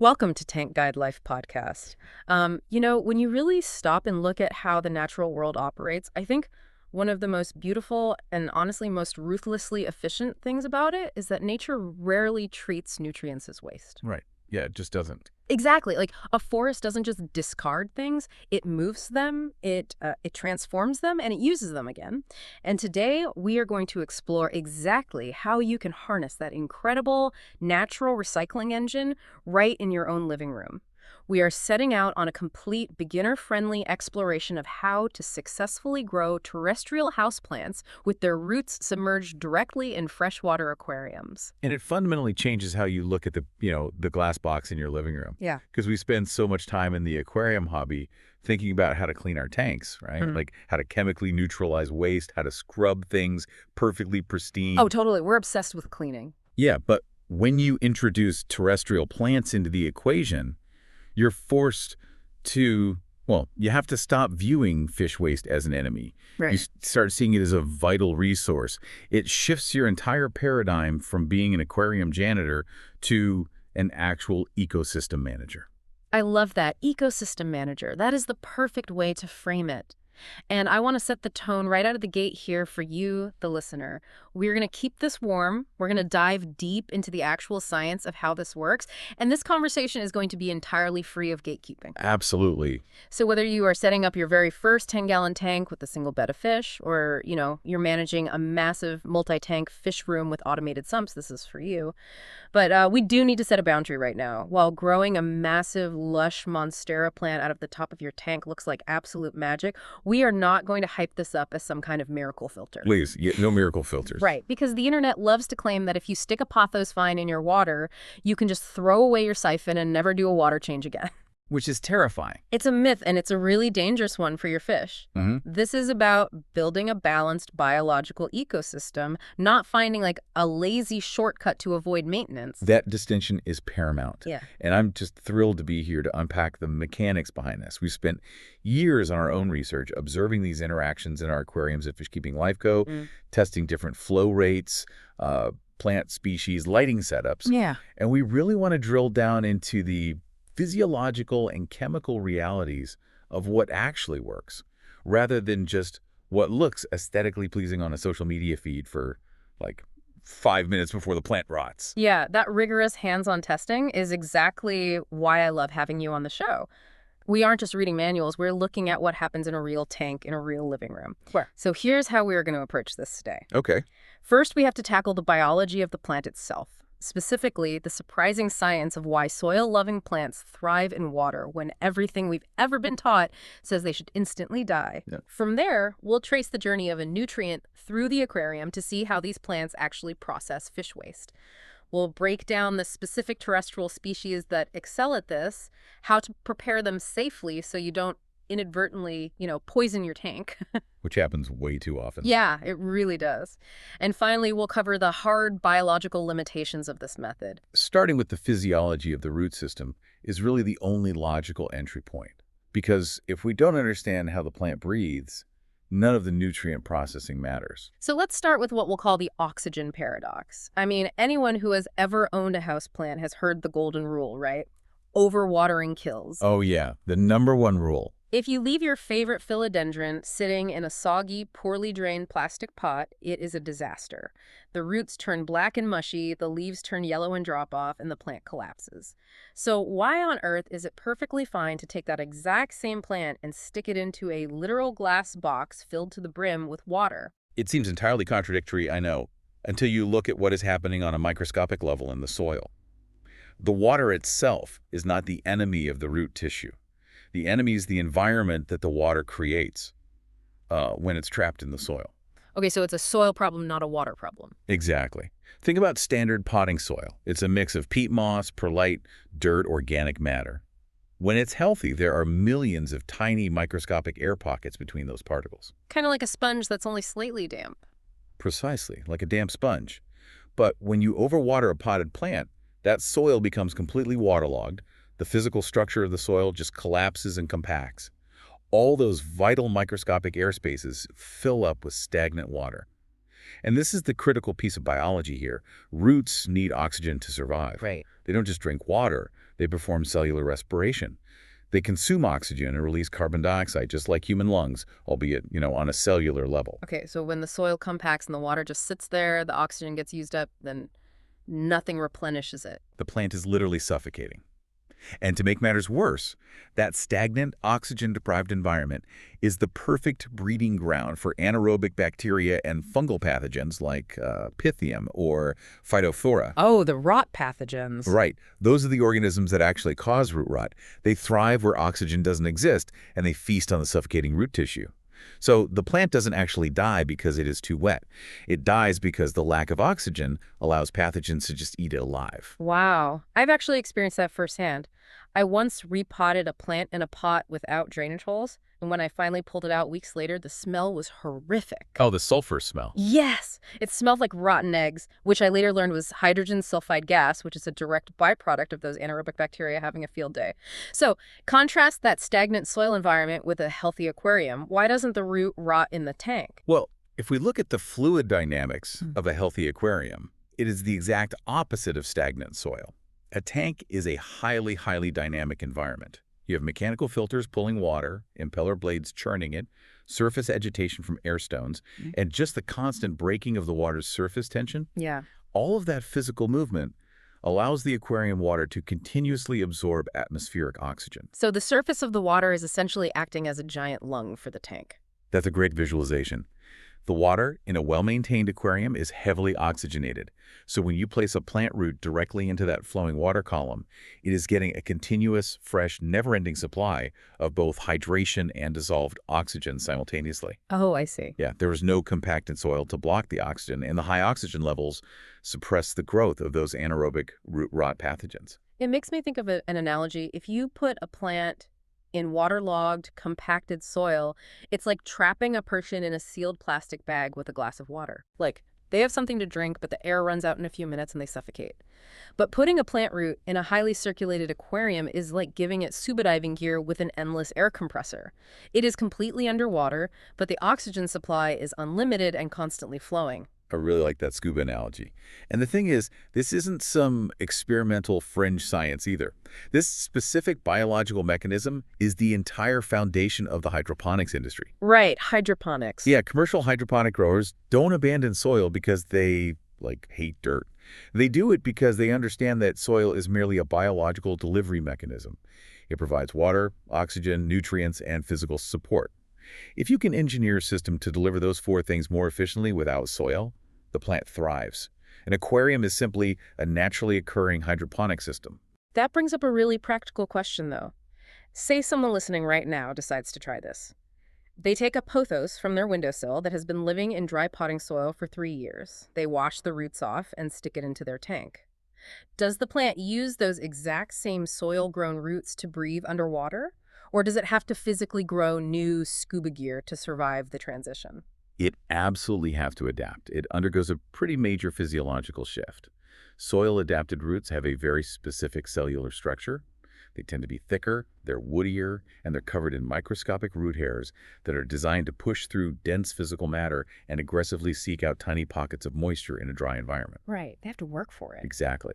Welcome to Tank Guide Life podcast. When you really stop and look at how the natural world operates, I think one of the most beautiful and honestly most ruthlessly efficient things about it is that nature rarely treats nutrients as waste. Right. Yeah, it just doesn't. Exactly. Like a forest doesn't just discard things, it moves them, it transforms them, and it uses them again. And today we are going to explore exactly how you can harness that incredible natural recycling engine right in your own living room. We are setting out on a complete beginner-friendly exploration of how to successfully grow terrestrial houseplants with their roots submerged directly in freshwater aquariums. And it fundamentally changes how you look at the glass box in your living room. Yeah. Because we spend so much time in the aquarium hobby thinking about how to clean our tanks, right? Like how to chemically neutralize waste, how to scrub things perfectly pristine. Oh, totally. We're obsessed with cleaning. Yeah, but when you introduce terrestrial plants into the equation, you're forced to, you have to stop viewing fish waste as an enemy. Right. You start seeing it as a vital resource. It shifts your entire paradigm from being an aquarium janitor to an actual ecosystem manager. I love that. Ecosystem manager. That is the perfect way to frame it. And I want to set the tone right out of the gate here for you, the listener. We're going to keep this warm. We're going to dive deep into the actual science of how this works. And this conversation is going to be entirely free of gatekeeping. Absolutely. So whether you are setting up your very first 10-gallon tank with a single bed of fish, or, you're managing a massive multi-tank fish room with automated sumps, this is for you. But we do need to set a boundary right now. While growing a massive, lush Monstera plant out of the top of your tank looks like absolute magic, we are not going to hype this up as some kind of miracle filter. Please, no miracle filters. Right, because the internet loves to claim that if you stick a Pothos vine in your water, you can just throw away your siphon and never do a water change again. Which is terrifying. It's a myth, and it's a really dangerous one for your fish. This is about building a balanced biological ecosystem, not finding like a lazy shortcut to avoid maintenance. That distinction is paramount. Yeah. And I'm just thrilled to be here to unpack the mechanics behind this. We've spent years on our own research observing these interactions in our aquariums at FishKeepingLifeCo, testing different flow rates, plant species, lighting setups. Yeah. And we really want to drill down into the physiological and chemical realities of what actually works, rather than just what looks aesthetically pleasing on a social media feed for like 5 minutes before the plant rots. Yeah, that rigorous hands-on testing is exactly why I love having you on the show. We aren't just reading manuals, we're looking at what happens in a real tank in a real living room. Where? So here's how we're going to approach this today. Okay. First, we have to tackle the biology of the plant itself. Specifically, the surprising science of why soil-loving plants thrive in water when everything we've ever been taught says they should instantly die. Yeah. From there, we'll trace the journey of a nutrient through the aquarium to see how these plants actually process fish waste. We'll break down the specific terrestrial species that excel at this, how to prepare them safely so you don't inadvertently, poison your tank. Which happens way too often. Yeah, it really does. And finally, we'll cover the hard biological limitations of this method. Starting with the physiology of the root system is really the only logical entry point. Because if we don't understand how the plant breathes, none of the nutrient processing matters. So let's start with what we'll call the oxygen paradox. I mean, anyone who has ever owned a houseplant has heard the golden rule, right? Overwatering kills. Oh yeah, the #1 rule. If you leave your favorite philodendron sitting in a soggy, poorly drained plastic pot, it is a disaster. The roots turn black and mushy, the leaves turn yellow and drop off, and the plant collapses. So why on earth is it perfectly fine to take that exact same plant and stick it into a literal glass box filled to the brim with water? It seems entirely contradictory, I know, until you look at what is happening on a microscopic level in the soil. The water itself is not the enemy of the root tissue. The enemy is the environment that the water creates when it's trapped in the soil. Okay, so it's a soil problem, not a water problem. Exactly. Think about standard potting soil. It's a mix of peat moss, perlite, dirt, organic matter. When it's healthy, there are millions of tiny microscopic air pockets between those particles. Kind of like a sponge that's only slightly damp. Precisely, like a damp sponge. But when you overwater a potted plant, that soil becomes completely waterlogged. The physical structure of the soil just collapses and compacts. All those vital microscopic air spaces fill up with stagnant water. And this is the critical piece of biology here. Roots need oxygen to survive. Right. They don't just drink water. They perform cellular respiration. They consume oxygen and release carbon dioxide, just like human lungs, albeit, on a cellular level. Okay, so when the soil compacts and the water just sits there, the oxygen gets used up, then nothing replenishes it. The plant is literally suffocating. And to make matters worse, that stagnant, oxygen-deprived environment is the perfect breeding ground for anaerobic bacteria and fungal pathogens like Pythium or Phytophthora. Oh, the rot pathogens. Right. Those are the organisms that actually cause root rot. They thrive where oxygen doesn't exist, and they feast on the suffocating root tissue. So the plant doesn't actually die because it is too wet. It dies because the lack of oxygen allows pathogens to just eat it alive. Wow. I've actually experienced that firsthand. I once repotted a plant in a pot without drainage holes, and when I finally pulled it out weeks later, the smell was horrific. Oh, the sulfur smell. Yes! It smelled like rotten eggs, which I later learned was hydrogen sulfide gas, which is a direct byproduct of those anaerobic bacteria having a field day. So, contrast that stagnant soil environment with a healthy aquarium. Why doesn't the root rot in the tank? Well, if we look at the fluid dynamics of a healthy aquarium, it is the exact opposite of stagnant soil. A tank is a highly, highly dynamic environment. You have mechanical filters pulling water, impeller blades churning it, surface agitation from air stones, and just the constant breaking of the water's surface tension. Yeah. All of that physical movement allows the aquarium water to continuously absorb atmospheric oxygen. So the surface of the water is essentially acting as a giant lung for the tank. That's a great visualization. The water in a well-maintained aquarium is heavily oxygenated. So when you place a plant root directly into that flowing water column, it is getting a continuous, fresh, never-ending supply of both hydration and dissolved oxygen simultaneously. Oh, I see. Yeah, there is no compacted soil to block the oxygen, and the high oxygen levels suppress the growth of those anaerobic root rot pathogens. It makes me think of an analogy. If you put a plant in waterlogged, compacted soil, it's like trapping a person in a sealed plastic bag with a glass of water. Like, they have something to drink, but the air runs out in a few minutes and they suffocate. But putting a plant root in a highly circulated aquarium is like giving it scuba diving gear with an endless air compressor. It is completely underwater, but the oxygen supply is unlimited and constantly flowing. I really like that scuba analogy. And the thing is, this isn't some experimental fringe science either. This specific biological mechanism is the entire foundation of the hydroponics industry. Right, hydroponics. Yeah, commercial hydroponic growers don't abandon soil because they, hate dirt. They do it because they understand that soil is merely a biological delivery mechanism. It provides water, oxygen, nutrients, and physical support. If you can engineer a system to deliver those four things more efficiently without soil, the plant thrives. An aquarium is simply a naturally occurring hydroponic system. That brings up a really practical question, though. Say someone listening right now decides to try this. They take a pothos from their windowsill that has been living in dry potting soil for 3 years. They wash the roots off and stick it into their tank. Does the plant use those exact same soil-grown roots to breathe underwater? Or does it have to physically grow new scuba gear to survive the transition? It absolutely has to adapt. It undergoes a pretty major physiological shift. Soil-adapted roots have a very specific cellular structure. They tend to be thicker, they're woodier, and they're covered in microscopic root hairs that are designed to push through dense physical matter and aggressively seek out tiny pockets of moisture in a dry environment. Right, they have to work for it. Exactly.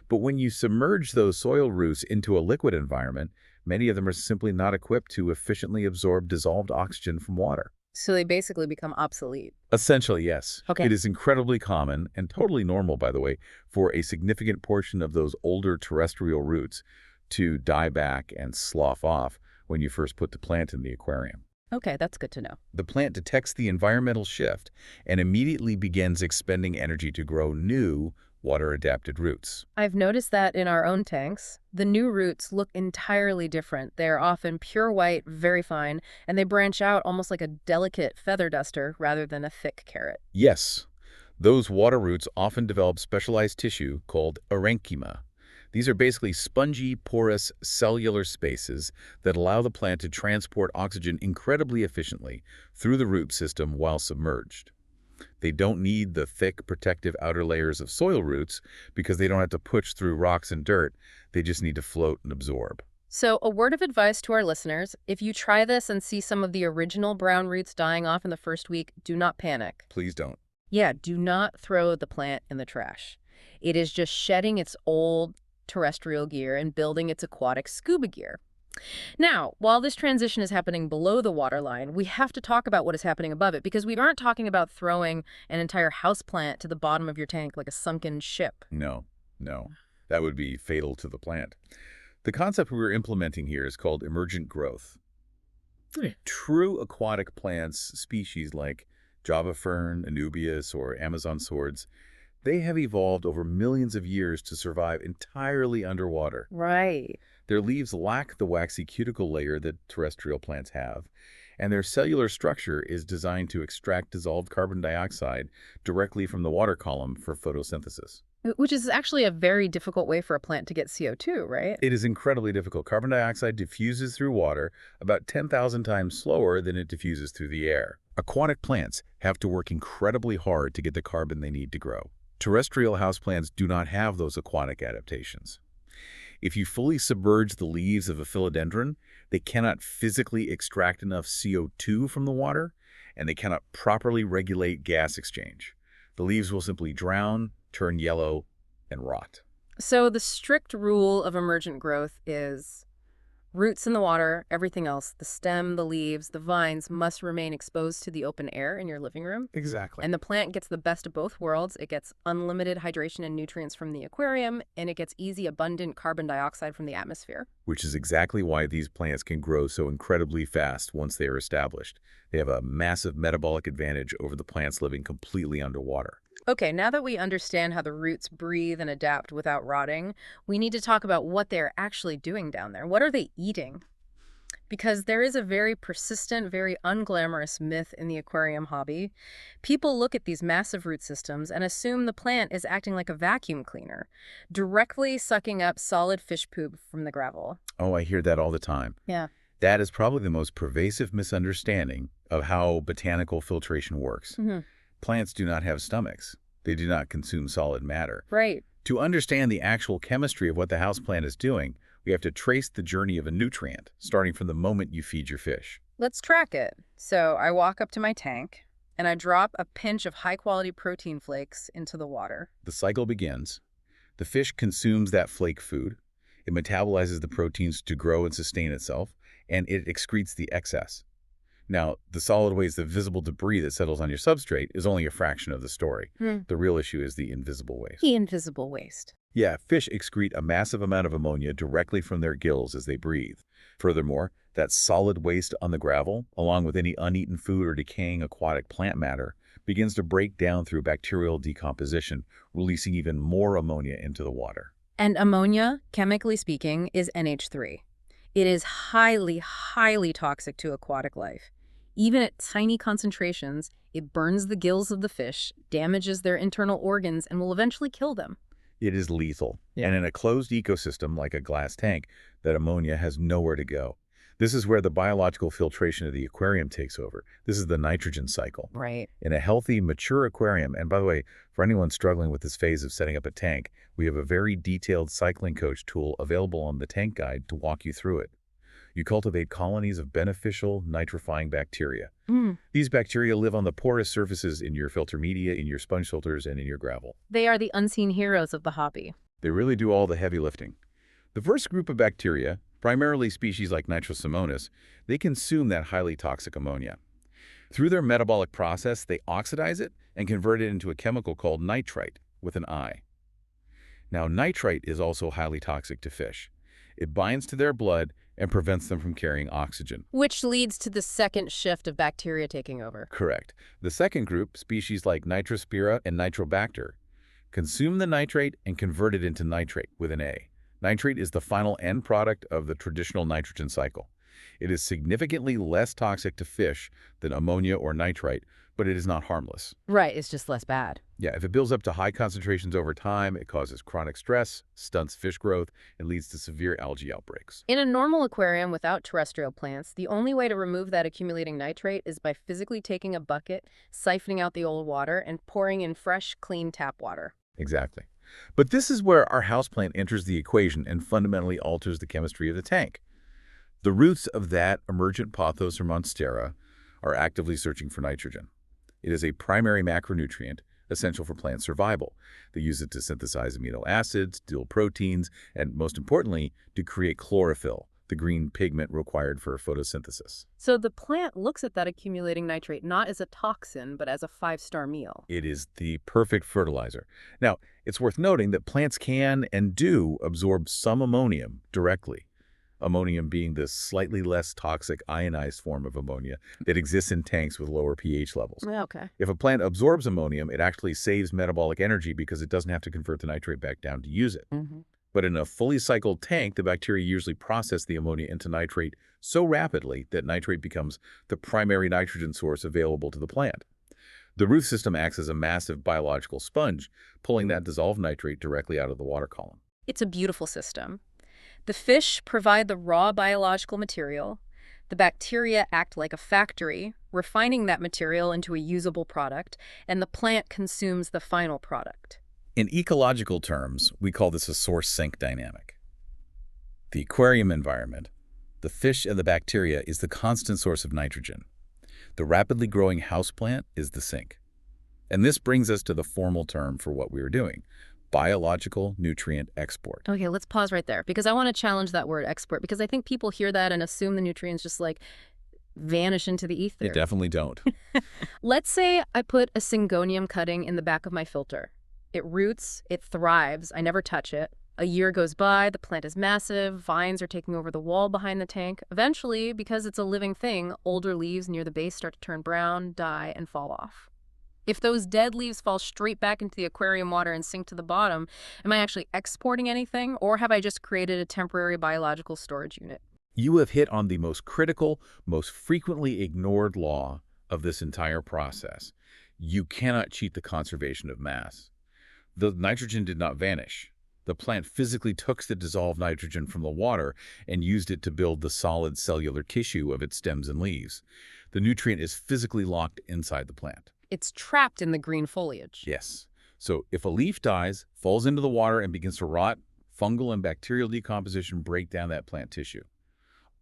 But when you submerge those soil roots into a liquid environment, many of them are simply not equipped to efficiently absorb dissolved oxygen from water. So they basically become obsolete. Essentially, yes. Okay. It is incredibly common, and totally normal, by the way, for a significant portion of those older terrestrial roots to die back and slough off when you first put the plant in the aquarium. Okay, that's good to know. The plant detects the environmental shift and immediately begins expending energy to grow new, water-adapted roots. I've noticed that in our own tanks, the new roots look entirely different. They're often pure white, very fine, and they branch out almost like a delicate feather duster rather than a thick carrot. Yes, those water roots often develop specialized tissue called parenchyma. These are basically spongy, porous cellular spaces that allow the plant to transport oxygen incredibly efficiently through the root system while submerged. They don't need the thick, protective outer layers of soil roots because they don't have to push through rocks and dirt. They just need to float and absorb. So a word of advice to our listeners, if you try this and see some of the original brown roots dying off in the first week, do not panic. Please don't. Yeah, do not throw the plant in the trash. It is just shedding its old, terrestrial gear and building its aquatic scuba gear. Now, while this transition is happening below the waterline, we have to talk about what is happening above it, because we aren't talking about throwing an entire houseplant to the bottom of your tank like a sunken ship. No, no. That would be fatal to the plant. The concept we're implementing here is called emergent growth. True aquatic plants, species like Java fern, Anubias, or Amazon swords, they have evolved over millions of years to survive entirely underwater. Right. Their leaves lack the waxy cuticle layer that terrestrial plants have, and their cellular structure is designed to extract dissolved carbon dioxide directly from the water column for photosynthesis. Which is actually a very difficult way for a plant to get CO2, right? It is incredibly difficult. Carbon dioxide diffuses through water about 10,000 times slower than it diffuses through the air. Aquatic plants have to work incredibly hard to get the carbon they need to grow. Terrestrial houseplants do not have those aquatic adaptations. If you fully submerge the leaves of a philodendron, they cannot physically extract enough CO2 from the water, and they cannot properly regulate gas exchange. The leaves will simply drown, turn yellow, and rot. So the strict rule of emergent growth is roots in the water, everything else, the stem, the leaves, the vines must remain exposed to the open air in your living room. Exactly. And the plant gets the best of both worlds. It gets unlimited hydration and nutrients from the aquarium, and it gets easy, abundant carbon dioxide from the atmosphere. Which is exactly why these plants can grow so incredibly fast once they are established. They have a massive metabolic advantage over the plants living completely underwater. Okay, now that we understand how the roots breathe and adapt without rotting, we need to talk about what they're actually doing down there. What are they eating? Because there is a very persistent, very unglamorous myth in the aquarium hobby. People look at these massive root systems and assume the plant is acting like a vacuum cleaner, directly sucking up solid fish poop from the gravel. Oh, I hear that all the time. Yeah. That is probably the most pervasive misunderstanding of how botanical filtration works. Plants do not have stomachs. They do not consume solid matter. Right. To understand the actual chemistry of what the houseplant is doing, we have to trace the journey of a nutrient, starting from the moment you feed your fish. Let's track it. So I walk up to my tank, and I drop a pinch of high-quality protein flakes into the water. The cycle begins. The fish consumes that flake food. It metabolizes the proteins to grow and sustain itself, and it excretes the excess. Now, the solid waste, the visible debris that settles on your substrate, is only a fraction of the story. The real issue is the invisible waste. The invisible waste. Yeah, fish excrete a massive amount of ammonia directly from their gills as they breathe. Furthermore, that solid waste on the gravel, along with any uneaten food or decaying aquatic plant matter, begins to break down through bacterial decomposition, releasing even more ammonia into the water. And ammonia, chemically speaking, is NH3. It is highly, highly toxic to aquatic life. Even at tiny concentrations, it burns the gills of the fish, damages their internal organs, and will eventually kill them. It is lethal. Yeah. And in a closed ecosystem like a glass tank, that ammonia has nowhere to go. This is where the biological filtration of the aquarium takes over. This is the nitrogen cycle. Right. In a healthy, mature aquarium, and by the way, for anyone struggling with this phase of setting up a tank, we have a very detailed cycling coach tool available on the tank guide to walk you through it. You cultivate colonies of beneficial, nitrifying bacteria. These bacteria live on the porous surfaces in your filter media, in your sponge filters, and in your gravel. They are the unseen heroes of the hobby. They really do all the heavy lifting. The first group of bacteria, primarily species like Nitrosomonas, they consume that highly toxic ammonia. Through their metabolic process, they oxidize it and convert it into a chemical called nitrite, with an I. Now, nitrite is also highly toxic to fish. It binds to their blood and prevents them from carrying oxygen. Which leads to the second shift of bacteria taking over. Correct. The second group, species like Nitrospira and Nitrobacter, consume the nitrate and convert it into nitrate with an A. Nitrate is the final end product of the traditional nitrogen cycle. It is significantly less toxic to fish than ammonia or nitrite, but it is not harmless. Right, it's just less bad. Yeah, if it builds up to high concentrations over time, it causes chronic stress, stunts fish growth, and leads to severe algae outbreaks. In a normal aquarium without terrestrial plants, the only way to remove that accumulating nitrate is by physically taking a bucket, siphoning out the old water, and pouring in fresh, clean tap water. Exactly. But this is where our houseplant enters the equation and fundamentally alters the chemistry of the tank. The roots of that emergent Pothos or Monstera are actively searching for nitrogen. It is a primary macronutrient, essential for plant survival. They use it to synthesize amino acids, dual proteins, and most importantly, to create chlorophyll, the green pigment required for photosynthesis. So the plant looks at that accumulating nitrate not as a toxin, but as a five-star meal. It is the perfect fertilizer. Now, it's worth noting that plants can and do absorb some ammonium directly. Ammonium being the slightly less toxic ionized form of ammonia that exists in tanks with lower pH levels. Okay. If a plant absorbs ammonium, it actually saves metabolic energy because it doesn't have to convert the nitrate back down to use it. But in a fully cycled tank, the bacteria usually process the ammonia into nitrate so rapidly that nitrate becomes the primary nitrogen source available to the plant. The root system acts as a massive biological sponge, pulling that dissolved nitrate directly out of the water column. It's a beautiful system. The fish provide the raw biological material. The bacteria act like a factory, refining that material into a usable product, and the plant consumes the final product. In ecological terms, we call this a source-sink dynamic. The aquarium environment, the fish and the bacteria, is the constant source of nitrogen. The rapidly growing houseplant is the sink. And this brings us to the formal term for what we are doing: biological nutrient export. Okay, let's pause right there because I want to challenge that word export because I think people hear that and assume the nutrients just like vanish into the ether. They definitely don't. Let's say I put a syngonium cutting in the back of my filter. It roots, it thrives, I never touch it. A year goes by, the plant is massive, vines are taking over the wall behind the tank. Eventually, because it's a living thing, older leaves near the base start to turn brown, die, and fall off. If those dead leaves fall straight back into the aquarium water and sink to the bottom, am I actually exporting anything, or have I just created a temporary biological storage unit? You have hit on the most critical, most frequently ignored law of this entire process. You cannot cheat the conservation of mass. The nitrogen did not vanish. The plant physically took the dissolved nitrogen from the water and used it to build the solid cellular tissue of its stems and leaves. The nutrient is physically locked inside the plant. It's trapped in the green foliage. Yes. So if a leaf dies, falls into the water, and begins to rot, fungal and bacterial decomposition break down that plant tissue.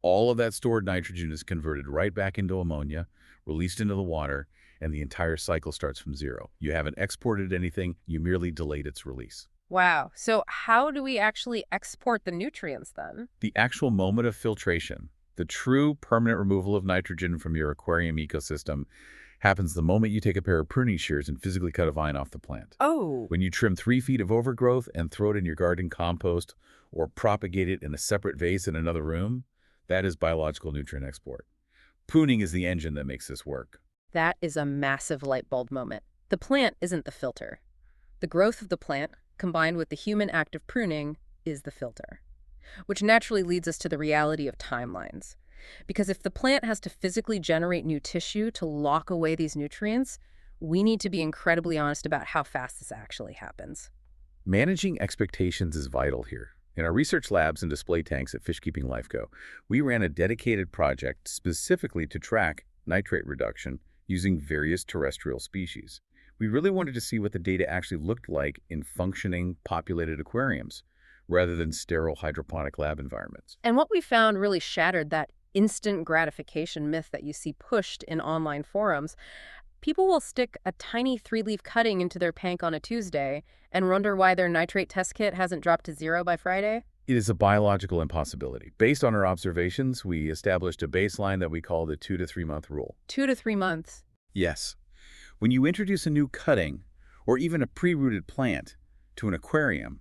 All of that stored nitrogen is converted right back into ammonia, released into the water, and the entire cycle starts from zero. You haven't exported anything, you merely delayed its release. Wow. So how do we actually export the nutrients then? The actual moment of filtration, the true permanent removal of nitrogen from your aquarium ecosystem, happens the moment you take a pair of pruning shears and physically cut a vine off the plant. Oh. When you trim 3 feet of overgrowth and throw it in your garden compost or propagate it in a separate vase in another room, that is biological nutrient export. Pruning is the engine that makes this work. That is a massive light bulb moment. The plant isn't the filter. The growth of the plant, combined with the human act of pruning, is the filter. Which naturally leads us to the reality of timelines. Because if the plant has to physically generate new tissue to lock away these nutrients, we need to be incredibly honest about how fast this actually happens. Managing expectations is vital here. In our research labs and display tanks at FishKeepingLifeCo, we ran a dedicated project specifically to track nitrate reduction using various terrestrial species. We really wanted to see what the data actually looked like in functioning, populated aquariums, rather than sterile hydroponic lab environments. And what we found really shattered that instant gratification myth that you see pushed in online forums. People will stick a tiny 3-leaf cutting into their tank on a Tuesday and wonder why their nitrate test kit hasn't dropped to 0 by Friday. It is a biological impossibility. Based on our observations, we established a baseline that we call the 2 to 3 month rule. 2 to 3 months. Yes. When you introduce a new cutting, or even a pre-rooted plant, to an aquarium,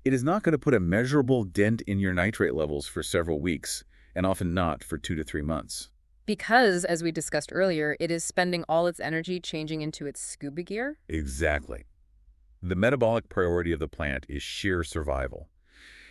it is not going to put a measurable dent in your nitrate levels for several weeks, and often not for 2 to 3 months. Because, as we discussed earlier, it is spending all its energy changing into its scuba gear. Exactly. The metabolic priority of the plant is sheer survival.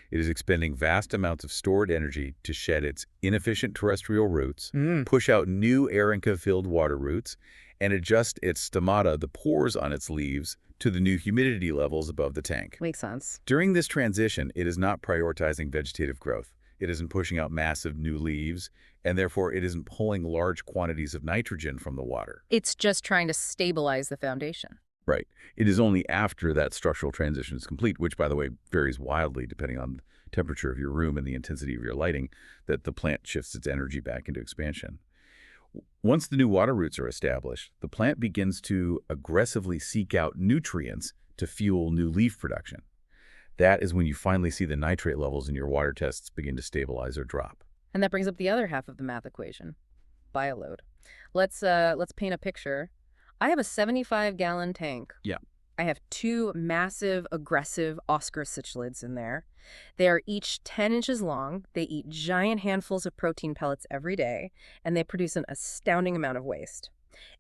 It is expending vast amounts of stored energy to shed its inefficient terrestrial roots, push out new aeronca-filled water roots, and adjust its stomata, the pores on its leaves, to the new humidity levels above the tank. Makes sense. During this transition, it is not prioritizing vegetative growth. It isn't pushing out massive new leaves, and therefore it isn't pulling large quantities of nitrogen from the water. It's just trying to stabilize the foundation. Right. It is only after that structural transition is complete, which, by the way, varies wildly depending on the temperature of your room and the intensity of your lighting, that the plant shifts its energy back into expansion. Once the new water roots are established, the plant begins to aggressively seek out nutrients to fuel new leaf production. That is when you finally see the nitrate levels in your water tests begin to stabilize or drop. And that brings up the other half of the math equation, bioload. Let's paint a picture. I have a 75-gallon tank. Yeah. I have 2 massive, aggressive Oscar cichlids in there. They are each 10 inches long. They eat giant handfuls of protein pellets every day, and they produce an astounding amount of waste.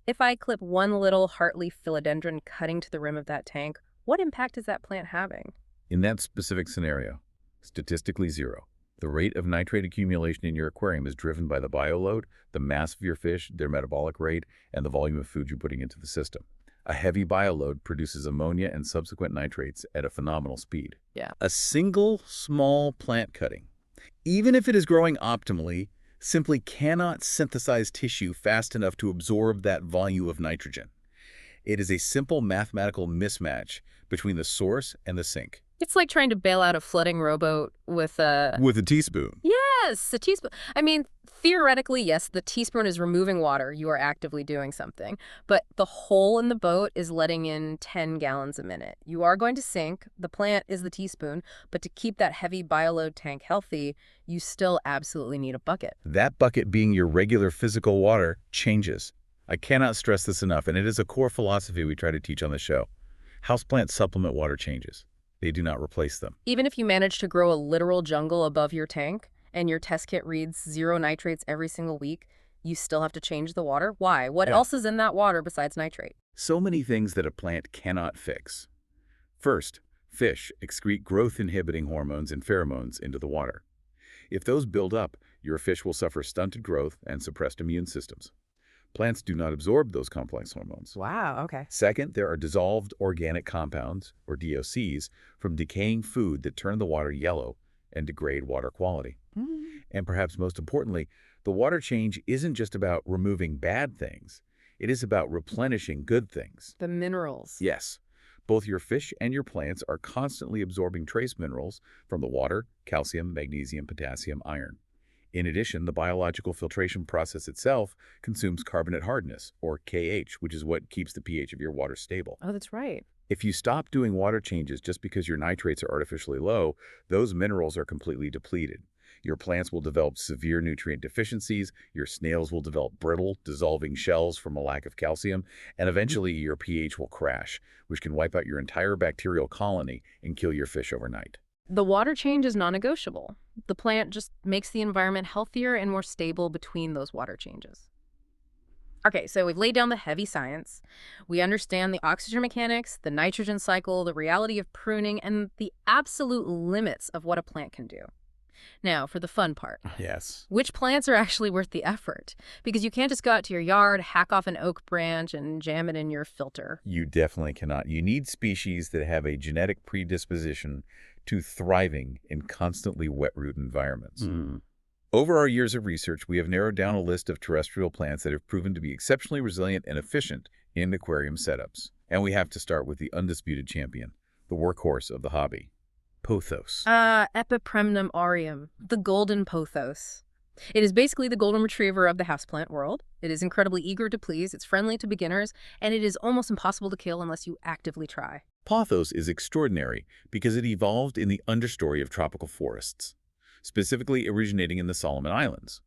If I clip one little heartleaf philodendron cutting to the rim of that tank, what impact is that plant having? In that specific scenario, statistically zero. The rate of nitrate accumulation in your aquarium is driven by the bioload, the mass of your fish, their metabolic rate, and the volume of food you're putting into the system. A heavy bioload produces ammonia and subsequent nitrates at a phenomenal speed. Yeah. A single small plant cutting, even if it is growing optimally, simply cannot synthesize tissue fast enough to absorb that volume of nitrogen. It is a simple mathematical mismatch between the source and the sink. It's like trying to bail out a flooding rowboat with a... With a teaspoon. Yes, a teaspoon. I mean, theoretically, yes, the teaspoon is removing water. You are actively doing something. But the hole in the boat is letting in 10 gallons a minute. You are going to sink. The plant is the teaspoon. But to keep that heavy bioload tank healthy, you still absolutely need a bucket. That bucket being your regular physical water changes. I cannot stress this enough, and it is a core philosophy we try to teach on the show. Houseplants supplement water changes. They do not replace them. Even if you manage to grow a literal jungle above your tank and your test kit reads 0 nitrates every single week, you still have to change the water. Why? What else is in that water besides nitrate? So many things that a plant cannot fix. First, fish excrete growth-inhibiting hormones and pheromones into the water. If those build up, your fish will suffer stunted growth and suppressed immune systems. Plants do not absorb those complex hormones. Wow, okay. Second, there are dissolved organic compounds, or DOCs, from decaying food that turn the water yellow and degrade water quality. And perhaps most importantly, the water change isn't just about removing bad things. It is about replenishing good things. The minerals. Yes. Both your fish and your plants are constantly absorbing trace minerals from the water: calcium, magnesium, potassium, iron. In addition, the biological filtration process itself consumes carbonate hardness, or KH, which is what keeps the pH of your water stable. Oh, that's right. If you stop doing water changes just because your nitrates are artificially low, those minerals are completely depleted. Your plants will develop severe nutrient deficiencies, your snails will develop brittle, dissolving shells from a lack of calcium, and eventually your pH will crash, which can wipe out your entire bacterial colony and kill your fish overnight. The water change is non-negotiable. The plant just makes the environment healthier and more stable between those water changes. Okay, so we've laid down the heavy science. We understand the oxygen mechanics, the nitrogen cycle, the reality of pruning, and the absolute limits of what a plant can do. Now, for the fun part. Yes. Which plants are actually worth the effort? Because you can't just go out to your yard, hack off an oak branch, and jam it in your filter. You definitely cannot. You need species that have a genetic predisposition to thriving in constantly wet root environments. Over our years of research, we have narrowed down a list of terrestrial plants that have proven to be exceptionally resilient and efficient in aquarium setups. And we have to start with the undisputed champion, the workhorse of the hobby, Pothos. Epipremnum aureum, the golden pothos. It is basically the golden retriever of the houseplant world. It is incredibly eager to please, it's friendly to beginners, and it is almost impossible to kill unless you actively try. Pothos is extraordinary because it evolved in the understory of tropical forests, specifically originating in the Solomon Islands.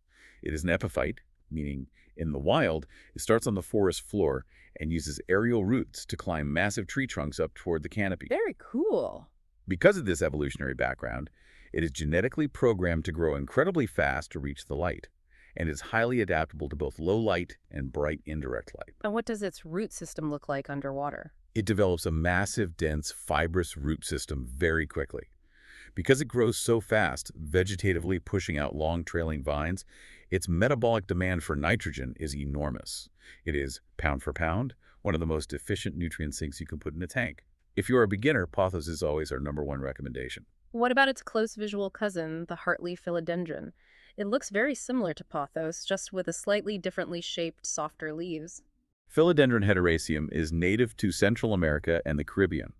It is an epiphyte, meaning in the wild, it starts on the forest floor and uses aerial roots to climb massive tree trunks up toward the canopy. Very cool. Because of this evolutionary background, it is genetically programmed to grow incredibly fast to reach the light, and is highly adaptable to both low light and bright indirect light. And what does its root system look like underwater? It develops a massive, dense, fibrous root system very quickly. Because it grows so fast, vegetatively pushing out long trailing vines, its metabolic demand for nitrogen is enormous. It is, pound for pound, one of the most efficient nutrient sinks you can put in a tank. If you're a beginner, Pothos is always our #1 recommendation. What about its close visual cousin, the heartleaf philodendron? It looks very similar to Pothos, just with a slightly differently shaped, softer leaves. Philodendron heteroecium is native to Central America and the Caribbean.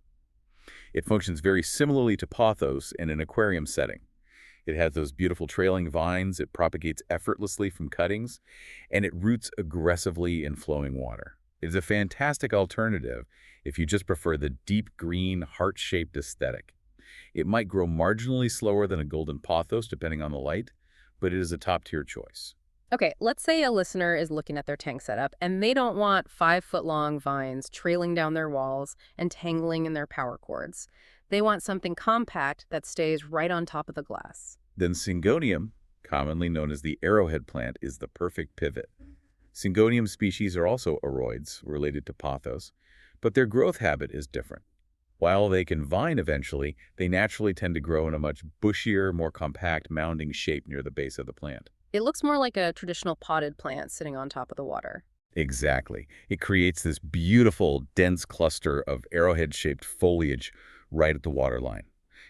It functions very similarly to Pothos in an aquarium setting. It has those beautiful trailing vines, it propagates effortlessly from cuttings, and it roots aggressively in flowing water. It's a fantastic alternative if you just prefer the deep green, heart-shaped aesthetic. It might grow marginally slower than a golden pothos depending on the light, but it is a top-tier choice. Okay, let's say a listener is looking at their tank setup and they don't want 5-foot-long vines trailing down their walls and tangling in their power cords. They want something compact that stays right on top of the glass. Then Syngonium, commonly known as the arrowhead plant, is the perfect pivot. Syngonium species are also aroids, related to pothos, but their growth habit is different. While they can vine eventually, they naturally tend to grow in a much bushier, more compact mounding shape near the base of the plant. It looks more like a traditional potted plant sitting on top of the water. Exactly. It creates this beautiful, dense cluster of arrowhead-shaped foliage right at the waterline.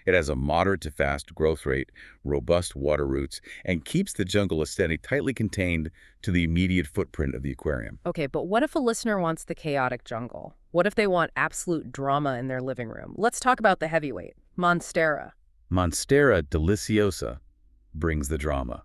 It has a moderate to fast growth rate, robust water roots, and keeps the jungle aesthetic tightly contained to the immediate footprint of the aquarium. Okay, but what if a listener wants the chaotic jungle? What if they want absolute drama in their living room? Let's talk about the heavyweight, Monstera. Monstera deliciosa brings the drama.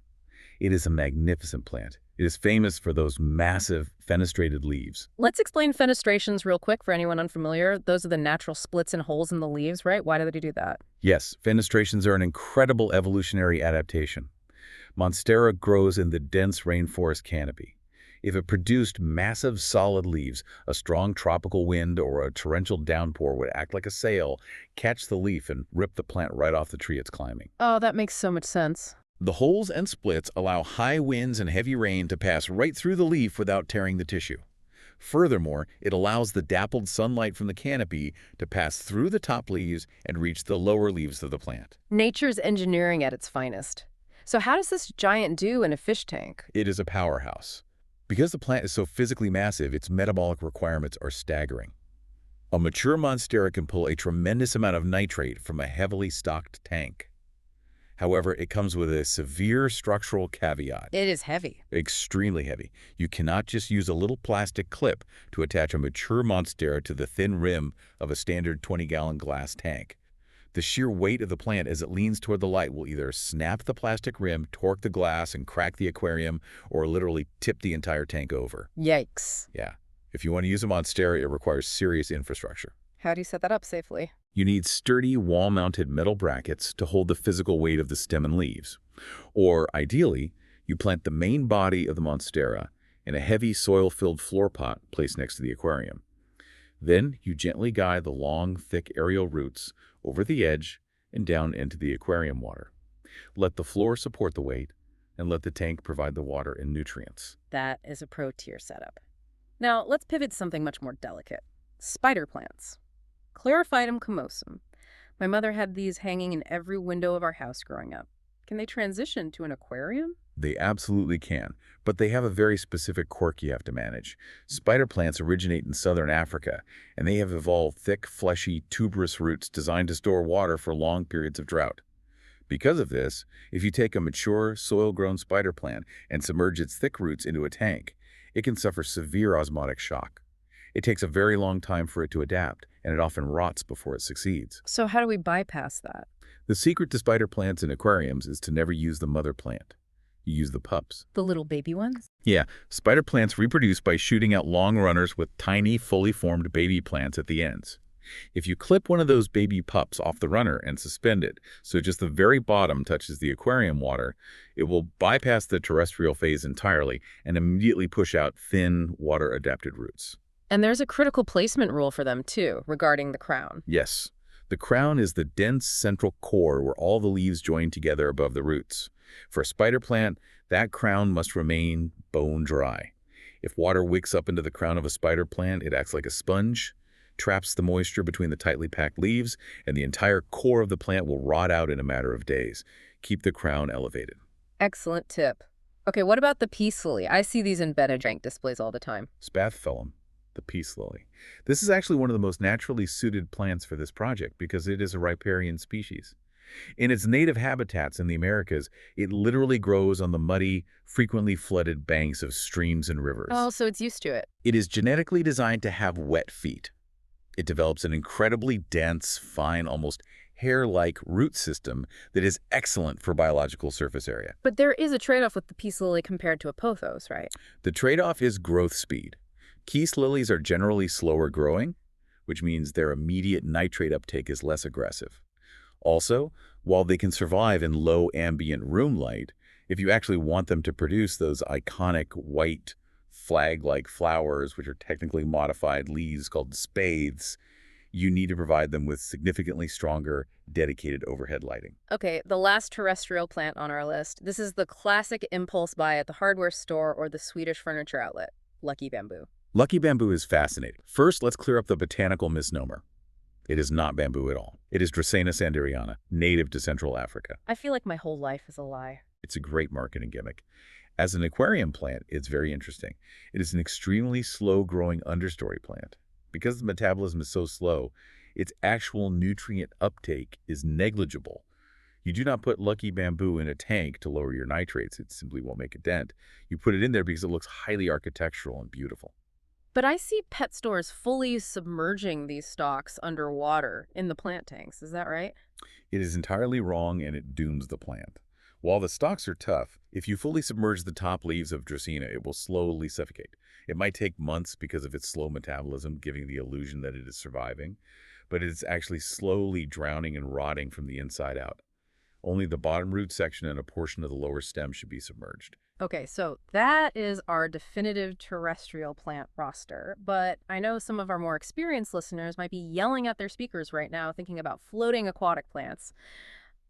It is a magnificent plant. It is famous for those massive fenestrated leaves. Let's explain fenestrations real quick for anyone unfamiliar. Those are the natural splits and holes in the leaves, right? Why do they do that? Yes, fenestrations are an incredible evolutionary adaptation. Monstera grows in the dense rainforest canopy. If it produced massive solid leaves, a strong tropical wind or a torrential downpour would act like a sail, catch the leaf, and rip the plant right off the tree it's climbing. Oh, that makes so much sense. The holes and splits allow high winds and heavy rain to pass right through the leaf without tearing the tissue. Furthermore, it allows the dappled sunlight from the canopy to pass through the top leaves and reach the lower leaves of the plant. Nature's engineering at its finest. So how does this giant do in a fish tank? It is a powerhouse. Because the plant is so physically massive, its metabolic requirements are staggering. A mature Monstera can pull a tremendous amount of nitrate from a heavily stocked tank. However, it comes with a severe structural caveat. It is heavy. Extremely heavy. You cannot just use a little plastic clip to attach a mature Monstera to the thin rim of a standard 20-gallon glass tank. The sheer weight of the plant as it leans toward the light will either snap the plastic rim, torque the glass, and crack the aquarium, or literally tip the entire tank over. Yikes. Yeah. If you want to use a Monstera, it requires serious infrastructure. How do you set that up safely? You need sturdy, wall-mounted metal brackets to hold the physical weight of the stem and leaves. Or, ideally, you plant the main body of the Monstera in a heavy soil-filled floor pot placed next to the aquarium. Then, you gently guide the long, thick aerial roots over the edge and down into the aquarium water. Let the floor support the weight, and let the tank provide the water and nutrients. That is a pro-tier setup. Now, let's pivot to something much more delicate. Spider plants. Chlorophytum comosum. My mother had these hanging in every window of our house growing up. Can they transition to an aquarium? They absolutely can, but they have a very specific quirk you have to manage. Spider plants originate in southern Africa, and they have evolved thick, fleshy, tuberous roots designed to store water for long periods of drought. Because of this, if you take a mature, soil-grown spider plant and submerge its thick roots into a tank, it can suffer severe osmotic shock. It takes a very long time for it to adapt, and it often rots before it succeeds. So how do we bypass that? The secret to spider plants in aquariums is to never use the mother plant. You use the pups. The little baby ones? Yeah, spider plants reproduce by shooting out long runners with tiny, fully formed baby plants at the ends. If you clip one of those baby pups off the runner and suspend it so just the very bottom touches the aquarium water, it will bypass the terrestrial phase entirely and immediately push out thin, water-adapted roots. And there's a critical placement rule for them, too, regarding the crown. Yes. The crown is the dense central core where all the leaves join together above the roots. For a spider plant, that crown must remain bone dry. If water wicks up into the crown of a spider plant, it acts like a sponge, traps the moisture between the tightly packed leaves, and the entire core of the plant will rot out in a matter of days. Keep the crown elevated. Excellent tip. Okay, what about the peace lily? I see these in bed and drink displays all the time. Spathiphyllum, the peace lily. This is actually one of the most naturally suited plants for this project because it is a riparian species. In its native habitats in the Americas, it literally grows on the muddy, frequently flooded banks of streams and rivers. Oh, so it's used to it. It is genetically designed to have wet feet. It develops an incredibly dense, fine, almost hair-like root system that is excellent for biological surface area. But there is a trade-off with the peace lily compared to a pothos, right? The trade-off is growth speed. Keese lilies are generally slower growing, which means their immediate nitrate uptake is less aggressive. Also, while they can survive in low ambient room light, if you actually want them to produce those iconic white flag-like flowers, which are technically modified leaves called spathes, you need to provide them with significantly stronger, dedicated overhead lighting. Okay, the last terrestrial plant on our list. This is the classic impulse buy at the hardware store or the Swedish furniture outlet, Lucky Bamboo. Lucky bamboo is fascinating. First, let's clear up the botanical misnomer. It is not bamboo at all. It is Dracaena sanderiana, native to Central Africa. I feel like my whole life is a lie. It's a great marketing gimmick. As an aquarium plant, it's very interesting. It is an extremely slow-growing understory plant. Because the metabolism is so slow, its actual nutrient uptake is negligible. You do not put Lucky Bamboo in a tank to lower your nitrates. It simply won't make a dent. You put it in there because it looks highly architectural and beautiful. But I see pet stores fully submerging these stalks underwater in the plant tanks. Is that right? It is entirely wrong and it dooms the plant. While the stalks are tough, if you fully submerge the top leaves of Dracaena, it will slowly suffocate. It might take months because of its slow metabolism, giving the illusion that it is surviving, but it is actually slowly drowning and rotting from the inside out. Only the bottom root section and a portion of the lower stem should be submerged. Okay, so that is our definitive terrestrial plant roster, but I know some of our more experienced listeners might be yelling at their speakers right now thinking about floating aquatic plants.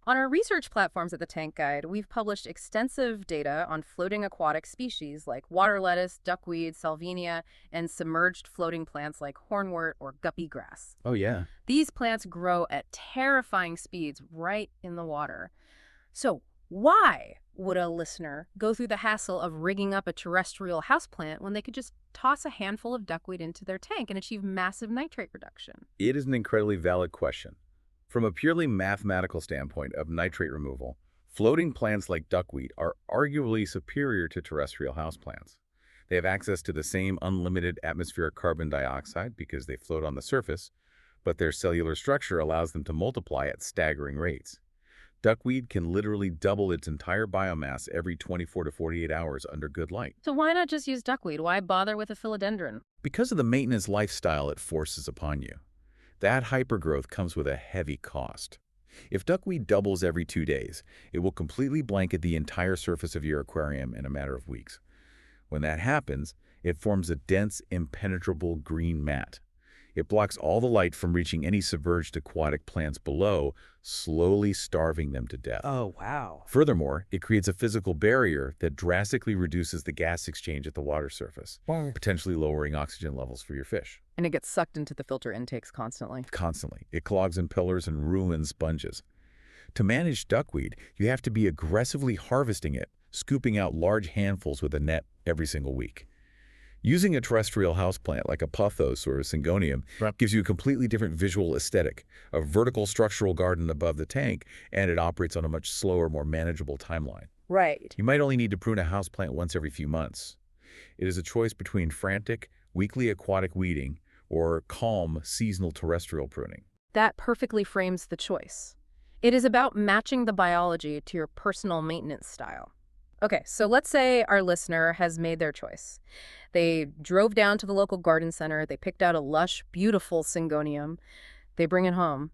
On our research platforms at the Tank Guide, we've published extensive data on floating aquatic species like water lettuce, duckweed, salvinia, and submerged floating plants like hornwort or guppy grass. Oh, yeah. These plants grow at terrifying speeds right in the water. So why would a listener go through the hassle of rigging up a terrestrial houseplant when they could just toss a handful of duckweed into their tank and achieve massive nitrate reduction? It is an incredibly valid question. From a purely mathematical standpoint of nitrate removal, floating plants like duckweed are arguably superior to terrestrial houseplants. They have access to the same unlimited atmospheric carbon dioxide because they float on the surface, but their cellular structure allows them to multiply at staggering rates. Duckweed can literally double its entire biomass every 24 to 48 hours under good light. So why not just use duckweed? Why bother with a philodendron? Because of the maintenance lifestyle it forces upon you. That hypergrowth comes with a heavy cost. If duckweed doubles every 2 days, it will completely blanket the entire surface of your aquarium in a matter of weeks. When that happens, it forms a dense, impenetrable green mat. It blocks all the light from reaching any submerged aquatic plants below, slowly starving them to death. Oh, wow. Furthermore, it creates a physical barrier that drastically reduces the gas exchange at the water surface, potentially lowering oxygen levels for your fish. And it gets sucked into the filter intakes constantly. Constantly. It clogs in pillars and ruins sponges. To manage duckweed, you have to be aggressively harvesting it, scooping out large handfuls with a net every single week. Using a terrestrial houseplant like a pothos or a syngonium gives you a completely different visual aesthetic, a vertical structural garden above the tank, and it operates on a much slower, more manageable timeline. Right. You might only need to prune a houseplant once every few months. It is a choice between frantic, weekly aquatic weeding or calm, seasonal terrestrial pruning. That perfectly frames the choice. It is about matching the biology to your personal maintenance style. Okay, so let's say our listener has made their choice. They drove down to the local garden center, they picked out a lush, beautiful syngonium, they bring it home.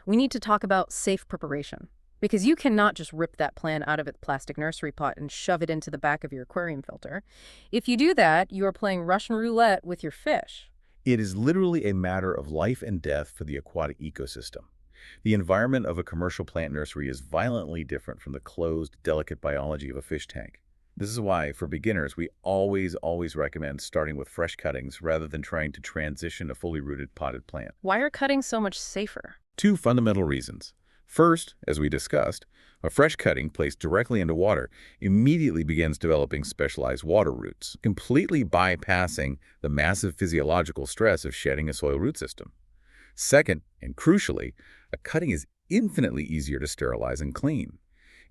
We need to talk about safe preparation, because you cannot just rip that plant out of its plastic nursery pot and shove it into the back of your aquarium filter. If you do that, you are playing Russian roulette with your fish. It is literally a matter of life and death for the aquatic ecosystem. The environment of a commercial plant nursery is violently different from the closed, delicate biology of a fish tank. This is why, for beginners, we always recommend starting with fresh cuttings rather than trying to transition a fully rooted potted plant. Why are cuttings so much safer? 2 fundamental reasons. First, as we discussed, a fresh cutting placed directly into water immediately begins developing specialized water roots, completely bypassing the massive physiological stress of shedding a soil root system. Second, and crucially, a cutting is infinitely easier to sterilize and clean.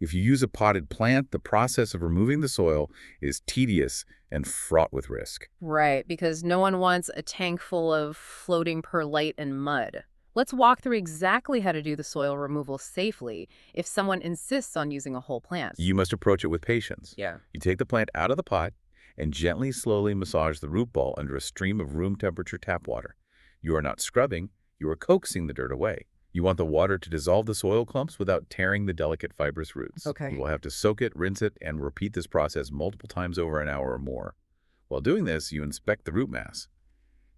If you use a potted plant, the process of removing the soil is tedious and fraught with risk. Right, because no one wants a tank full of floating perlite and mud. Let's walk through exactly how to do the soil removal safely if someone insists on using a whole plant. You must approach it with patience. Yeah. You take the plant out of the pot and gently, slowly massage the root ball under a stream of room temperature tap water. You are not scrubbing, you are coaxing the dirt away. You want the water to dissolve the soil clumps without tearing the delicate fibrous roots. Okay. You will have to soak it, rinse it, and repeat this process multiple times over an hour or more. While doing this, you inspect the root mass.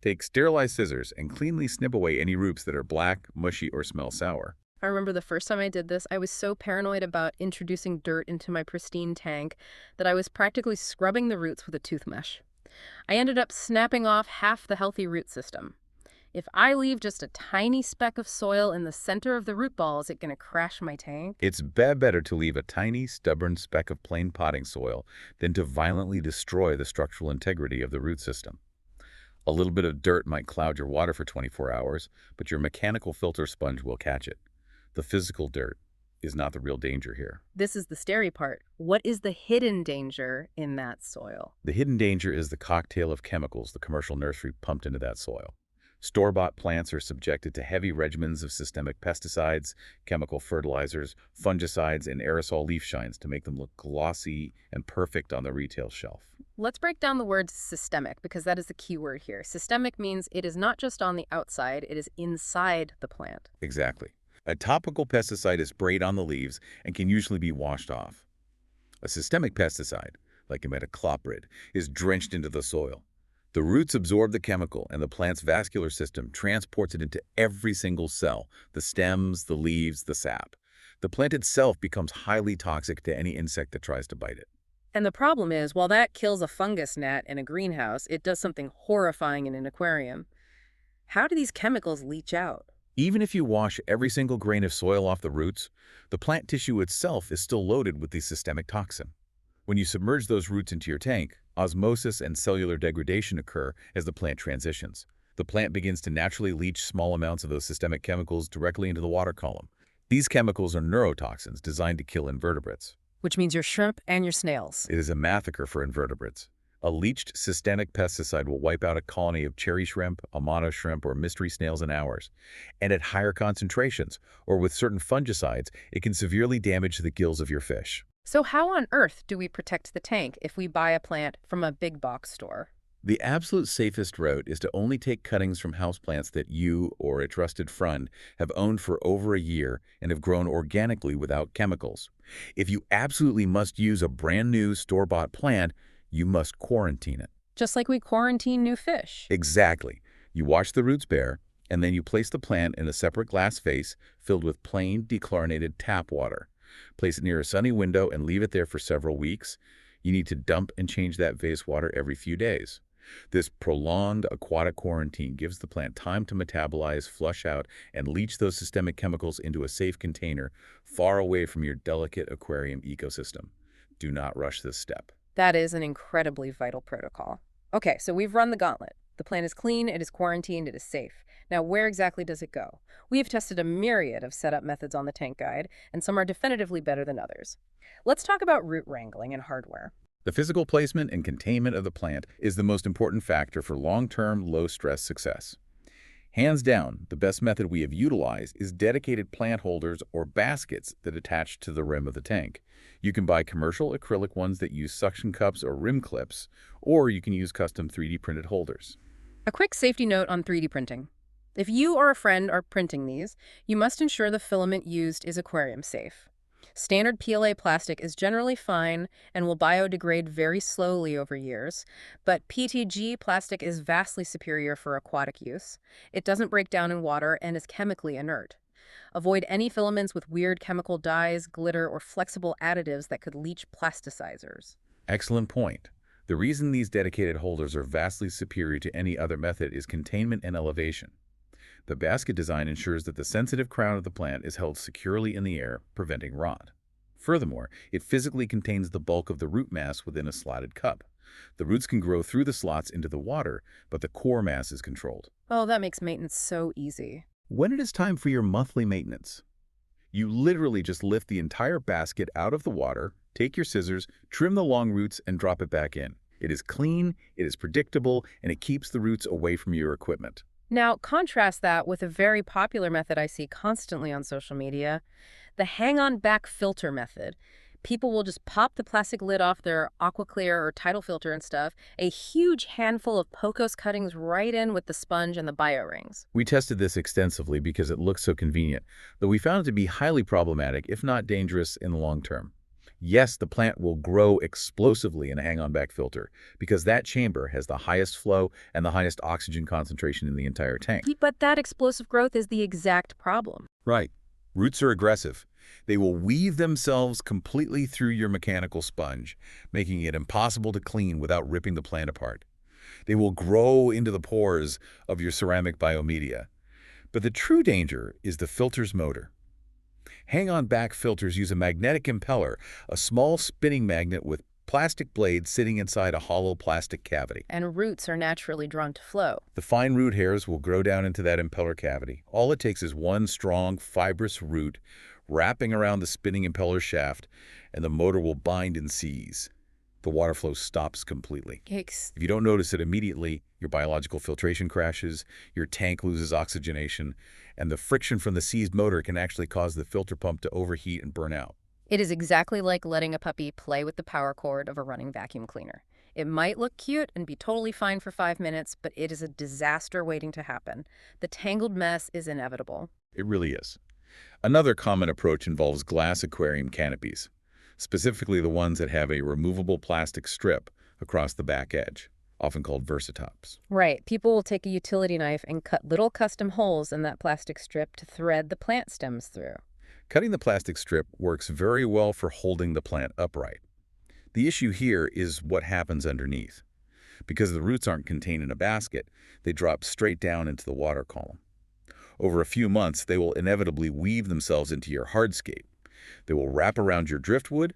Take sterilized scissors and cleanly snip away any roots that are black, mushy, or smell sour. I remember the first time I did this, I was so paranoid about introducing dirt into my pristine tank that I was practically scrubbing the roots with a tooth mesh. I ended up snapping off half the healthy root system. If I leave just a tiny speck of soil in the center of the root ball, is it going to crash my tank? It's better to leave a tiny, stubborn speck of plain potting soil than to violently destroy the structural integrity of the root system. A little bit of dirt might cloud your water for 24 hours, but your mechanical filter sponge will catch it. The physical dirt is not the real danger here. This is the scary part. What is the hidden danger in that soil? The hidden danger is the cocktail of chemicals the commercial nursery pumped into that soil. Store-bought plants are subjected to heavy regimens of systemic pesticides, chemical fertilizers, fungicides, and aerosol leaf shines to make them look glossy and perfect on the retail shelf. Let's break down the word systemic because that is the key word here. Systemic means it is not just on the outside, it is inside the plant. Exactly. A topical pesticide is sprayed on the leaves and can usually be washed off. A systemic pesticide, like imidacloprid, is drenched into the soil. The roots absorb the chemical, and the plant's vascular system transports it into every single cell, the stems, the leaves, the sap. The plant itself becomes highly toxic to any insect that tries to bite it. And the problem is, while that kills a fungus gnat in a greenhouse, it does something horrifying in an aquarium. How do these chemicals leach out? Even if you wash every single grain of soil off the roots, the plant tissue itself is still loaded with the systemic toxin. When you submerge those roots into your tank, osmosis and cellular degradation occur as the plant transitions. The plant begins to naturally leach small amounts of those systemic chemicals directly into the water column. These chemicals are neurotoxins designed to kill invertebrates. Which means your shrimp and your snails. It is a massacre for invertebrates. A leached systemic pesticide will wipe out a colony of cherry shrimp, Amano shrimp, or mystery snails in hours. And at higher concentrations, or with certain fungicides, it can severely damage the gills of your fish. So how on earth do we protect the tank if we buy a plant from a big box store? The absolute safest route is to only take cuttings from houseplants that you or a trusted friend have owned for over a year and have grown organically without chemicals. If you absolutely must use a brand new store-bought plant, you must quarantine it. Just like we quarantine new fish. Exactly. You wash the roots bare, and then you place the plant in a separate glass vase filled with plain dechlorinated tap water. Place it near a sunny window and leave it there for several weeks. You need to dump and change that vase water every few days. This prolonged aquatic quarantine gives the plant time to metabolize, flush out, and leach those systemic chemicals into a safe container far away from your delicate aquarium ecosystem. Do not rush this step. That is an incredibly vital protocol. Okay, so we've run the gauntlet. The plant is clean, it is quarantined, it is safe. Now, where exactly does it go? We have tested a myriad of setup methods on the tank guide, and some are definitively better than others. Let's talk about root wrangling and hardware. The physical placement and containment of the plant is the most important factor for long-term, low-stress success. Hands down, the best method we have utilized is dedicated plant holders or baskets that attach to the rim of the tank. You can buy commercial acrylic ones that use suction cups or rim clips, or you can use custom 3D printed holders. A quick safety note on 3D printing. If you or a friend are printing these, you must ensure the filament used is aquarium safe. Standard PLA plastic is generally fine and will biodegrade very slowly over years, but PTG plastic is vastly superior for aquatic use. It doesn't break down in water and is chemically inert. Avoid any filaments with weird chemical dyes, glitter, or flexible additives that could leach plasticizers. Excellent point. The reason these dedicated holders are vastly superior to any other method is containment and elevation. The basket design ensures that the sensitive crown of the plant is held securely in the air, preventing rot. Furthermore, it physically contains the bulk of the root mass within a slotted cup. The roots can grow through the slots into the water, but the core mass is controlled. Oh, that makes maintenance so easy. When it is time for your monthly maintenance, you literally just lift the entire basket out of the water, take your scissors, trim the long roots, and drop it back in. It is clean, it is predictable, and it keeps the roots away from your equipment. Now, contrast that with a very popular method I see constantly on social media, the hang-on back filter method. People will just pop the plastic lid off their AquaClear or Tidal filter and stuff, a huge handful of Pothos cuttings right in with the sponge and the bio rings. We tested this extensively because it looks so convenient, though we found it to be highly problematic, if not dangerous, in the long term. Yes, the plant will grow explosively in a hang-on back filter because that chamber has the highest flow and the highest oxygen concentration in the entire tank. But that explosive growth is the exact problem. Right. Roots are aggressive. They will weave themselves completely through your mechanical sponge, making it impossible to clean without ripping the plant apart. They will grow into the pores of your ceramic biomedia. But the true danger is the filter's motor. Hang-on back filters use a magnetic impeller, a small spinning magnet with plastic blades sitting inside a hollow plastic cavity. And roots are naturally drawn to flow. The fine root hairs will grow down into that impeller cavity. All it takes is one strong, fibrous root wrapping around the spinning impeller shaft, and the motor will bind and seize. The water flow stops completely. Yikes. If you don't notice it immediately, your biological filtration crashes, your tank loses oxygenation, and the friction from the seized motor can actually cause the filter pump to overheat and burn out. It is exactly like letting a puppy play with the power cord of a running vacuum cleaner. It might look cute and be totally fine for 5 minutes, but it is a disaster waiting to happen. The tangled mess is inevitable. It really is. Another common approach involves glass aquarium canopies, specifically the ones that have a removable plastic strip across the back edge, often called versatops. Right. People will take a utility knife and cut little custom holes in that plastic strip to thread the plant stems through. Cutting the plastic strip works very well for holding the plant upright. The issue here is what happens underneath. Because the roots aren't contained in a basket, they drop straight down into the water column. Over a few months, they will inevitably weave themselves into your hardscape. They will wrap around your driftwood,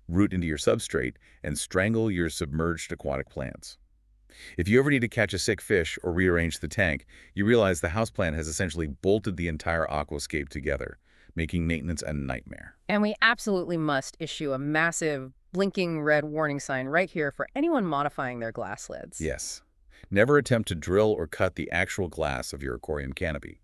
root into your substrate, and strangle your submerged aquatic plants. If you ever need to catch a sick fish or rearrange the tank, you realize the houseplant has essentially bolted the entire aquascape together, making maintenance a nightmare. And we absolutely must issue a massive blinking red warning sign right here for anyone modifying their glass lids. Yes. Never attempt to drill or cut the actual glass of your aquarium canopy.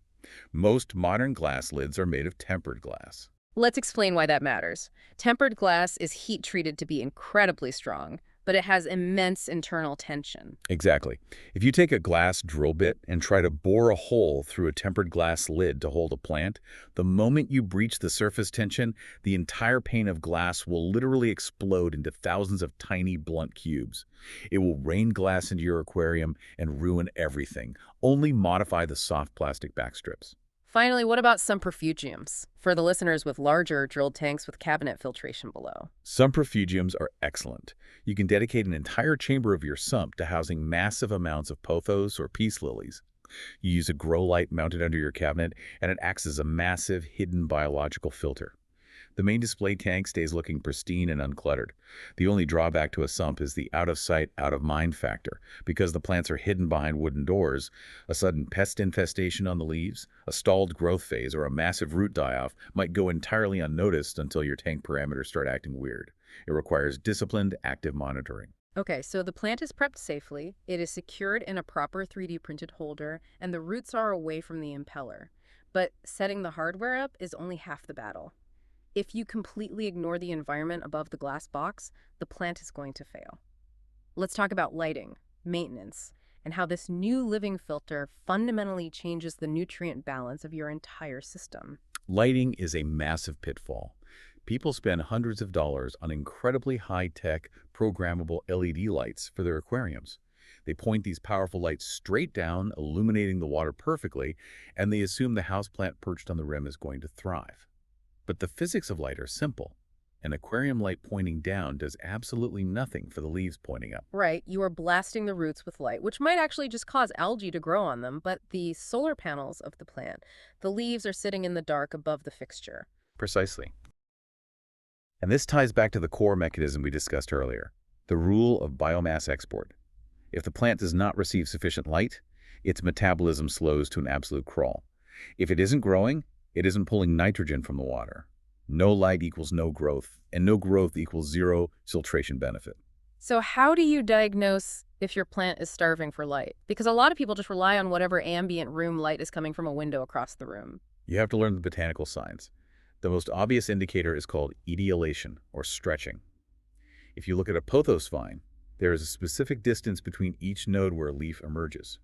Most modern glass lids are made of tempered glass. Let's explain why that matters. Tempered glass is heat-treated to be incredibly strong, but it has immense internal tension. Exactly. If you take a glass drill bit and try to bore a hole through a tempered glass lid to hold a plant, the moment you breach the surface tension, the entire pane of glass will literally explode into thousands of tiny, blunt cubes. It will rain glass into your aquarium and ruin everything. Only modify the soft plastic backstrips. Finally, what about sumperfugiums? For the listeners with larger drilled tanks with cabinet filtration below. Sumperfugiums are excellent. You can dedicate an entire chamber of your sump to housing massive amounts of pothos or peace lilies. You use a grow light mounted under your cabinet, and it acts as a massive, hidden biological filter. The main display tank stays looking pristine and uncluttered. The only drawback to a sump is the out-of-sight, out-of-mind factor. Because the plants are hidden behind wooden doors, a sudden pest infestation on the leaves, a stalled growth phase, or a massive root die-off might go entirely unnoticed until your tank parameters start acting weird. It requires disciplined, active monitoring. Okay, so the plant is prepped safely, it is secured in a proper 3D printed holder, and the roots are away from the impeller. But setting the hardware up is only half the battle. If you completely ignore the environment above the glass box, the plant is going to fail. Let's talk about lighting, maintenance, and how this new living filter fundamentally changes the nutrient balance of your entire system. Lighting is a massive pitfall. People spend hundreds of dollars on incredibly high-tech, programmable LED lights for their aquariums. They point these powerful lights straight down, illuminating the water perfectly, and they assume the houseplant perched on the rim is going to thrive. But the physics of light are simple. An aquarium light pointing down does absolutely nothing for the leaves pointing up. Right, you are blasting the roots with light, which might actually just cause algae to grow on them, but the solar panels of the plant, the leaves are sitting in the dark above the fixture. Precisely. And this ties back to the core mechanism we discussed earlier, the rule of biomass export. If the plant does not receive sufficient light, its metabolism slows to an absolute crawl. If it isn't growing, it isn't pulling nitrogen from the water. No light equals no growth, and no growth equals zero filtration benefit. So how do you diagnose if your plant is starving for light? Because a lot of people just rely on whatever ambient room light is coming from a window across the room. You have to learn the botanical signs. The most obvious indicator is called etiolation, or stretching. If you look at a pothos vine, there is a specific distance between each node where a leaf emerges.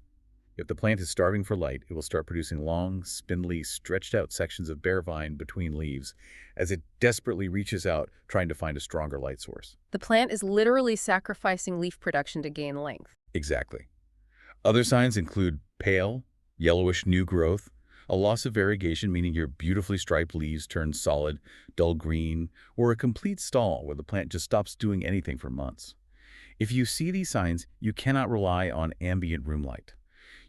If the plant is starving for light, it will start producing long, spindly, stretched-out sections of bare vine between leaves as it desperately reaches out, trying to find a stronger light source. The plant is literally sacrificing leaf production to gain length. Exactly. Other signs include pale, yellowish new growth, a loss of variegation, meaning your beautifully striped leaves turn solid, dull green, or a complete stall where the plant just stops doing anything for months. If you see these signs, you cannot rely on ambient room light.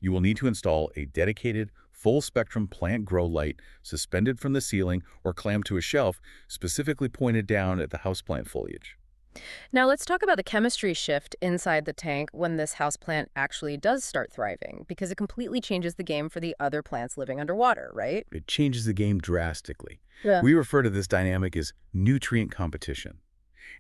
You will need to install a dedicated, full-spectrum plant grow light suspended from the ceiling or clamped to a shelf specifically pointed down at the houseplant foliage. Now let's talk about the chemistry shift inside the tank when this houseplant actually does start thriving, because it completely changes the game for the other plants living underwater, right? It changes the game drastically. Yeah. We refer to this dynamic as nutrient competition.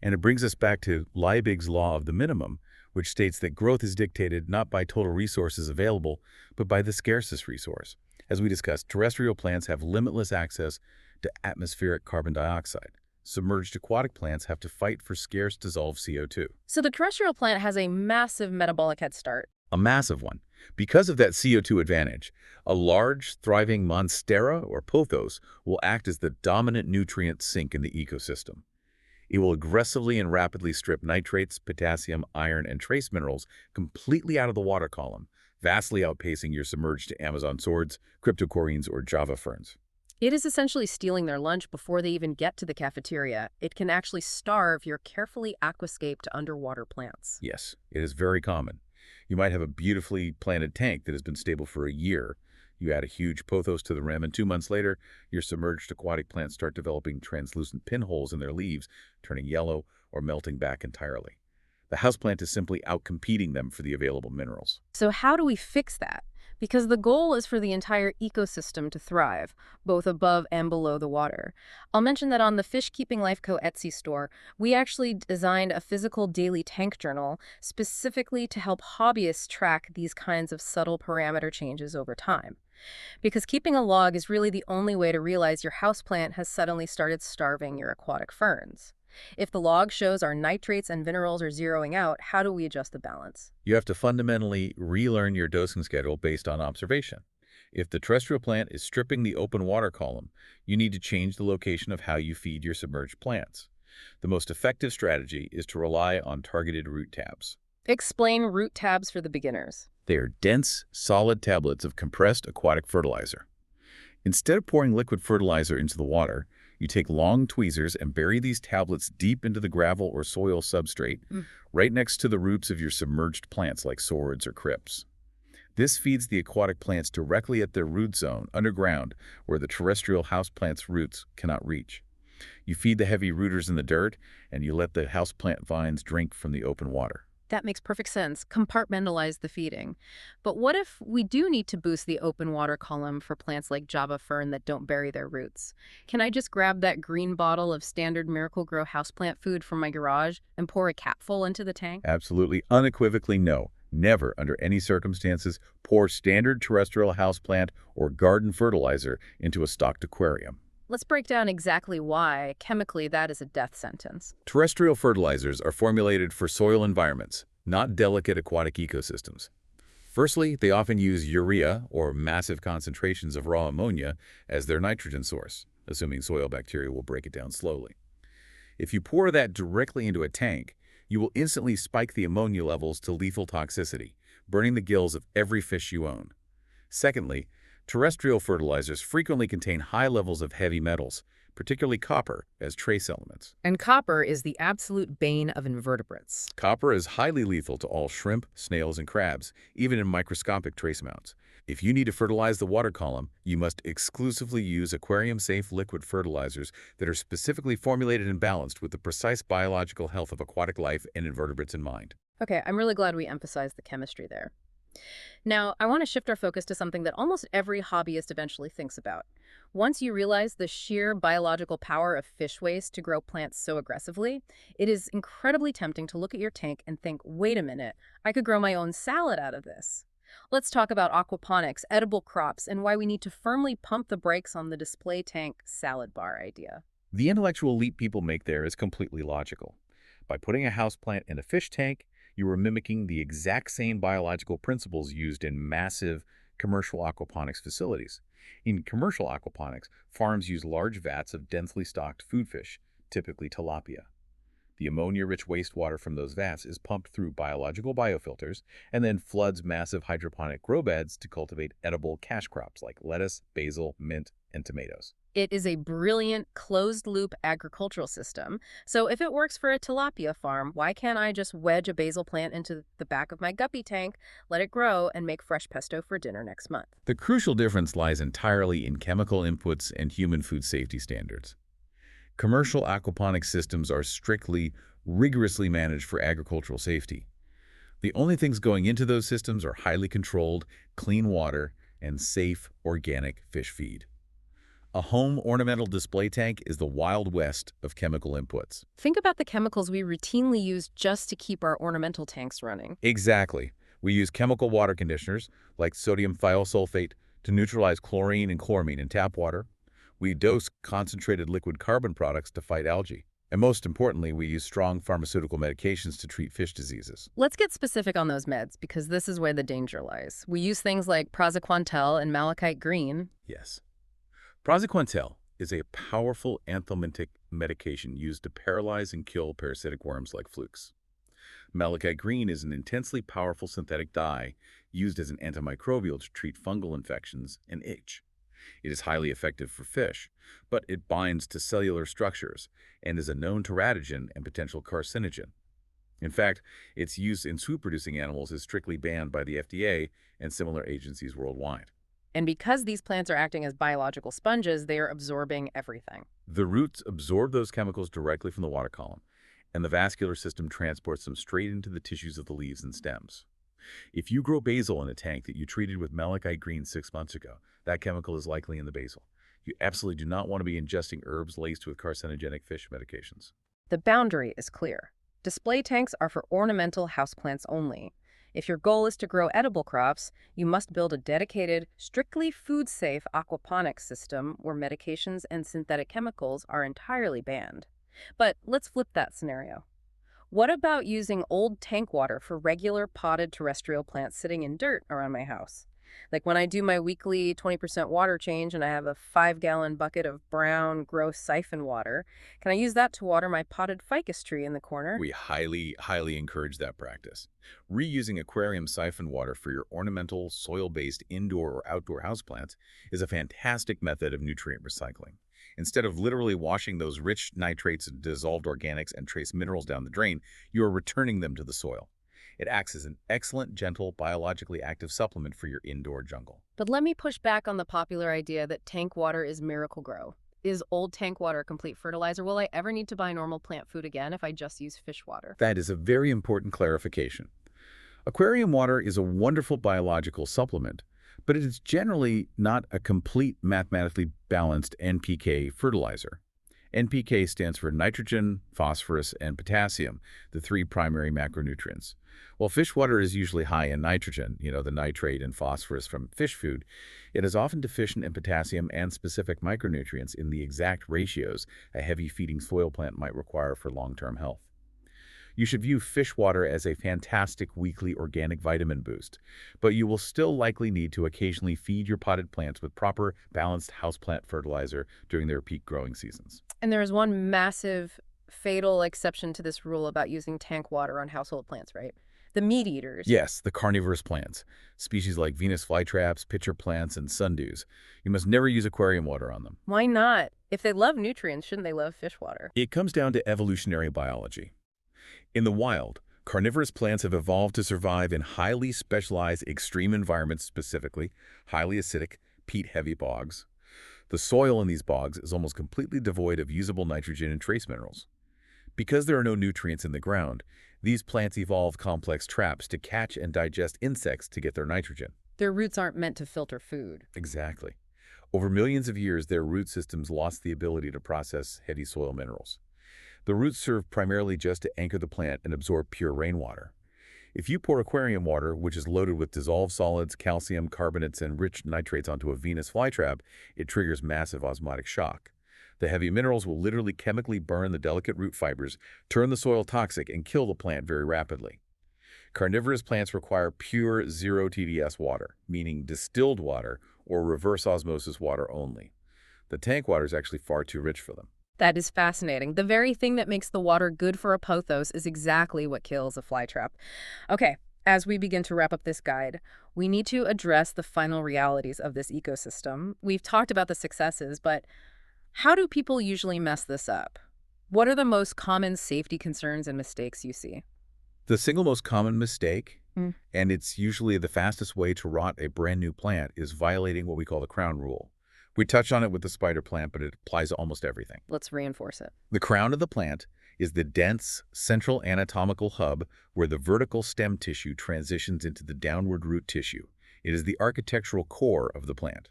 And it brings us back to Liebig's law of the minimum, which states that growth is dictated not by total resources available, but by the scarcest resource. As we discussed, terrestrial plants have limitless access to atmospheric carbon dioxide. Submerged aquatic plants have to fight for scarce dissolved CO2. So the terrestrial plant has a massive metabolic head start. A massive one. Because of that CO2 advantage, a large, thriving Monstera or Pothos will act as the dominant nutrient sink in the ecosystem. It will aggressively and rapidly strip nitrates, potassium, iron, and trace minerals completely out of the water column, vastly outpacing your submerged Amazon swords, cryptocoreans, or Java ferns. It is essentially stealing their lunch before they even get to the cafeteria. It can actually starve your carefully aquascaped underwater plants. Yes, it is very common. You might have a beautifully planted tank that has been stable for a year. You add a huge pothos to the rim, and 2 months later, your submerged aquatic plants start developing translucent pinholes in their leaves, turning yellow or melting back entirely. The houseplant is simply outcompeting them for the available minerals. So how do we fix that? Because the goal is for the entire ecosystem to thrive, both above and below the water. I'll mention that on the FishKeepingLifeCo Etsy store, we actually designed a physical daily tank journal specifically to help hobbyists track these kinds of subtle parameter changes over time. Because keeping a log is really the only way to realize your houseplant has suddenly started starving your aquatic ferns. If the log shows our nitrates and minerals are zeroing out, how do we adjust the balance? You have to fundamentally relearn your dosing schedule based on observation. If the terrestrial plant is stripping the open water column, you need to change the location of how you feed your submerged plants. The most effective strategy is to rely on targeted root tabs. Explain root tabs for the beginners. They are dense, solid tablets of compressed aquatic fertilizer. Instead of pouring liquid fertilizer into the water, you take long tweezers and bury these tablets deep into the gravel or soil substrate, right next to the roots of your submerged plants like swords or crypts. This feeds the aquatic plants directly at their root zone, underground, where the terrestrial houseplant's roots cannot reach. You feed the heavy rooters in the dirt, and you let the houseplant vines drink from the open water. That makes perfect sense. Compartmentalize the feeding. But what if we do need to boost the open water column for plants like Java fern that don't bury their roots? Can I just grab that green bottle of standard Miracle-Gro houseplant food from my garage and pour a capful into the tank? Absolutely, unequivocally no. Never, under any circumstances, pour standard terrestrial houseplant or garden fertilizer into a stocked aquarium. Let's break down exactly why, chemically, that is a death sentence. Terrestrial fertilizers are formulated for soil environments, not delicate aquatic ecosystems. Firstly, they often use urea, or massive concentrations of raw ammonia, as their nitrogen source, assuming soil bacteria will break it down slowly. If you pour that directly into a tank, you will instantly spike the ammonia levels to lethal toxicity, burning the gills of every fish you own. Secondly, terrestrial fertilizers frequently contain high levels of heavy metals, particularly copper, as trace elements. And copper is the absolute bane of invertebrates. Copper is highly lethal to all shrimp, snails, and crabs, even in microscopic trace amounts. If you need to fertilize the water column, you must exclusively use aquarium-safe liquid fertilizers that are specifically formulated and balanced with the precise biological health of aquatic life and invertebrates in mind. Okay, I'm really glad we emphasized the chemistry there. Now, I want to shift our focus to something that almost every hobbyist eventually thinks about. Once you realize the sheer biological power of fish waste to grow plants so aggressively, it is incredibly tempting to look at your tank and think, wait a minute, I could grow my own salad out of this. Let's talk about aquaponics, edible crops, and why we need to firmly pump the brakes on the display tank salad bar idea. The intellectual leap people make there is completely logical. By putting a houseplant in a fish tank, you are mimicking the exact same biological principles used in massive commercial aquaponics facilities. In commercial aquaponics, farms use large vats of densely stocked food fish, typically tilapia. The ammonia-rich wastewater from those vats is pumped through biological biofilters and then floods massive hydroponic grow beds to cultivate edible cash crops like lettuce, basil, mint, and tomatoes. It is a brilliant closed-loop agricultural system. So if it works for a tilapia farm, why can't I just wedge a basil plant into the back of my guppy tank, let it grow, and make fresh pesto for dinner next month? The crucial difference lies entirely in chemical inputs and human food safety standards. Commercial aquaponics systems are strictly, rigorously managed for agricultural safety. The only things going into those systems are highly controlled, clean water, and safe, organic fish feed. A home ornamental display tank is the Wild West of chemical inputs. Think about the chemicals we routinely use just to keep our ornamental tanks running. Exactly. We use chemical water conditioners, like sodium thiosulfate, to neutralize chlorine and chloramine in tap water. We dose concentrated liquid carbon products to fight algae. And most importantly, we use strong pharmaceutical medications to treat fish diseases. Let's get specific on those meds, because this is where the danger lies. We use things like praziquantel and malachite green. Yes. Praziquantel is a powerful anthelmintic medication used to paralyze and kill parasitic worms like flukes. Malachite green is an intensely powerful synthetic dye used as an antimicrobial to treat fungal infections and itch. It is highly effective for fish, but it binds to cellular structures and is a known teratogen and potential carcinogen. In fact, its use in soup-producing animals is strictly banned by the FDA and similar agencies worldwide. And because these plants are acting as biological sponges, they are absorbing everything. The roots absorb those chemicals directly from the water column, and the vascular system transports them straight into the tissues of the leaves and stems. If you grow basil in a tank that you treated with malachite green 6 months ago, that chemical is likely in the basil. You absolutely do not want to be ingesting herbs laced with carcinogenic fish medications. The boundary is clear. Display tanks are for ornamental houseplants only. If your goal is to grow edible crops, you must build a dedicated, strictly food-safe aquaponics system where medications and synthetic chemicals are entirely banned. But let's flip that scenario. What about using old tank water for regular potted terrestrial plants sitting in dirt around my house? Like when I do my weekly 20% water change and I have a 5-gallon bucket of brown, gross siphon water, can I use that to water my potted ficus tree in the corner? We highly encourage that practice. Reusing aquarium siphon water for your ornamental, soil-based indoor or outdoor houseplants is a fantastic method of nutrient recycling. Instead of literally washing those rich nitrates, dissolved organics, and trace minerals down the drain, you are returning them to the soil. It acts as an excellent, gentle, biologically active supplement for your indoor jungle. But let me push back on the popular idea that tank water is miracle grow. Is old tank water complete fertilizer? Will I ever need to buy normal plant food again if I just use fish water? That is a very important clarification. Aquarium water is a wonderful biological supplement, but it is generally not a complete mathematically balanced NPK fertilizer. NPK stands for nitrogen, phosphorus, and potassium, the three primary macronutrients. While fish water is usually high in nitrogen, the nitrate and phosphorus from fish food, it is often deficient in potassium and specific micronutrients in the exact ratios a heavy feeding soil plant might require for long-term health. You should view fish water as a fantastic weekly organic vitamin boost, but you will still likely need to occasionally feed your potted plants with proper, balanced houseplant fertilizer during their peak growing seasons. And there is one massive, fatal exception to this rule about using tank water on household plants, right? The meat eaters. Yes, the carnivorous plants. Species like Venus flytraps, pitcher plants, and sundews. You must never use aquarium water on them. Why not? If they love nutrients, shouldn't they love fish water? It comes down to evolutionary biology. In the wild, carnivorous plants have evolved to survive in highly specialized extreme environments, specifically highly acidic, peat-heavy bogs. The soil in these bogs is almost completely devoid of usable nitrogen and trace minerals. Because there are no nutrients in the ground, these plants evolve complex traps to catch and digest insects to get their nitrogen. Their roots aren't meant to filter food. Exactly. Over millions of years, their root systems lost the ability to process heavy soil minerals. The roots serve primarily just to anchor the plant and absorb pure rainwater. If you pour aquarium water, which is loaded with dissolved solids, calcium, carbonates, and rich nitrates onto a Venus flytrap, it triggers massive osmotic shock. The heavy minerals will literally chemically burn the delicate root fibers, turn the soil toxic, and kill the plant very rapidly. Carnivorous plants require pure zero TDS water, meaning distilled water or reverse osmosis water only. The tank water is actually far too rich for them. That is fascinating. The very thing that makes the water good for a pothos is exactly what kills a flytrap. Okay, as we begin to wrap up this guide, we need to address the final realities of this ecosystem. We've talked about the successes, but how do people usually mess this up? What are the most common safety concerns and mistakes you see? The single most common mistake, Mm. and it's usually the fastest way to rot a brand new plant, is violating what we call the crown rule. We touched on it with the spider plant, but it applies to almost everything. Let's reinforce it. The crown of the plant is the dense, central anatomical hub where the vertical stem tissue transitions into the downward root tissue. It is the architectural core of the plant.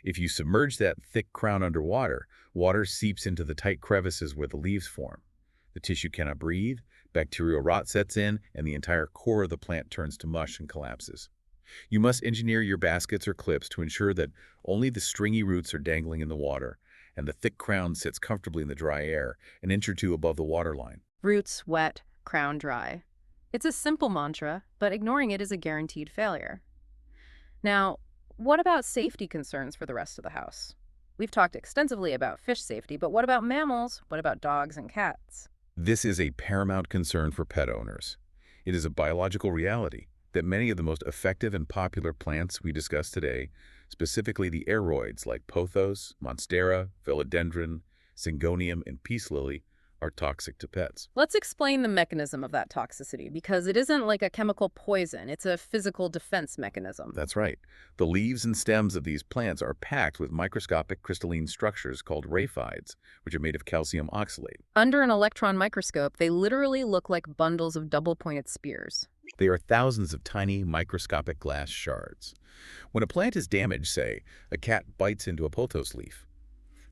If you submerge that thick crown underwater, water seeps into the tight crevices where the leaves form. The tissue cannot breathe, bacterial rot sets in, and the entire core of the plant turns to mush and collapses. You must engineer your baskets or clips to ensure that only the stringy roots are dangling in the water, and the thick crown sits comfortably in the dry air, an inch or two above the waterline. Roots wet, crown dry. It's a simple mantra, but ignoring it is a guaranteed failure. Now, what about safety concerns for the rest of the house? We've talked extensively about fish safety, but what about mammals? What about dogs and cats? This is a paramount concern for pet owners. It is a biological reality that many of the most effective and popular plants we discussed today, specifically the aeroids like Pothos, Monstera, philodendron, syngonium, and peace lily, are toxic to pets. Let's explain the mechanism of that toxicity, because it isn't like a chemical poison, it's a physical defense mechanism. That's right. The leaves and stems of these plants are packed with microscopic crystalline structures called raphides, which are made of calcium oxalate. Under an electron microscope, they literally look like bundles of double-pointed spears. They are thousands of tiny microscopic glass shards. When a plant is damaged, say, a cat bites into a pothos leaf,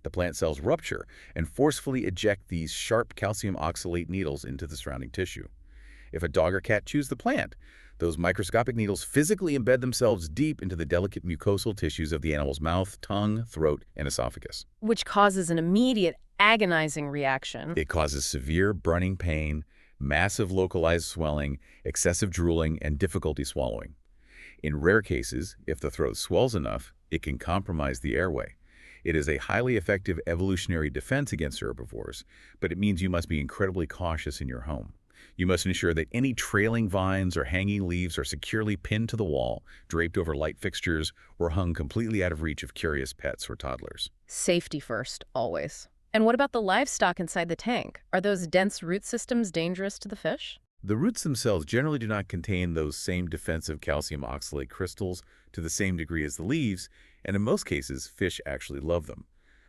the plant cells rupture and forcefully eject these sharp calcium oxalate needles into the surrounding tissue. If a dog or cat chews the plant, those microscopic needles physically embed themselves deep into the delicate mucosal tissues of the animal's mouth, tongue, throat, and esophagus. Which causes an immediate, agonizing reaction. It causes severe burning pain, massive localized swelling, excessive drooling, and difficulty swallowing. In rare cases, if the throat swells enough, it can compromise the airway. It is a highly effective evolutionary defense against herbivores, but it means you must be incredibly cautious in your home. You must ensure that any trailing vines or hanging leaves are securely pinned to the wall, draped over light fixtures, or hung completely out of reach of curious pets or toddlers. Safety first, always. And what about the livestock inside the tank? Are those dense root systems dangerous to the fish? The roots themselves generally do not contain those same defensive calcium oxalate crystals to the same degree as the leaves, and in most cases, fish actually love them.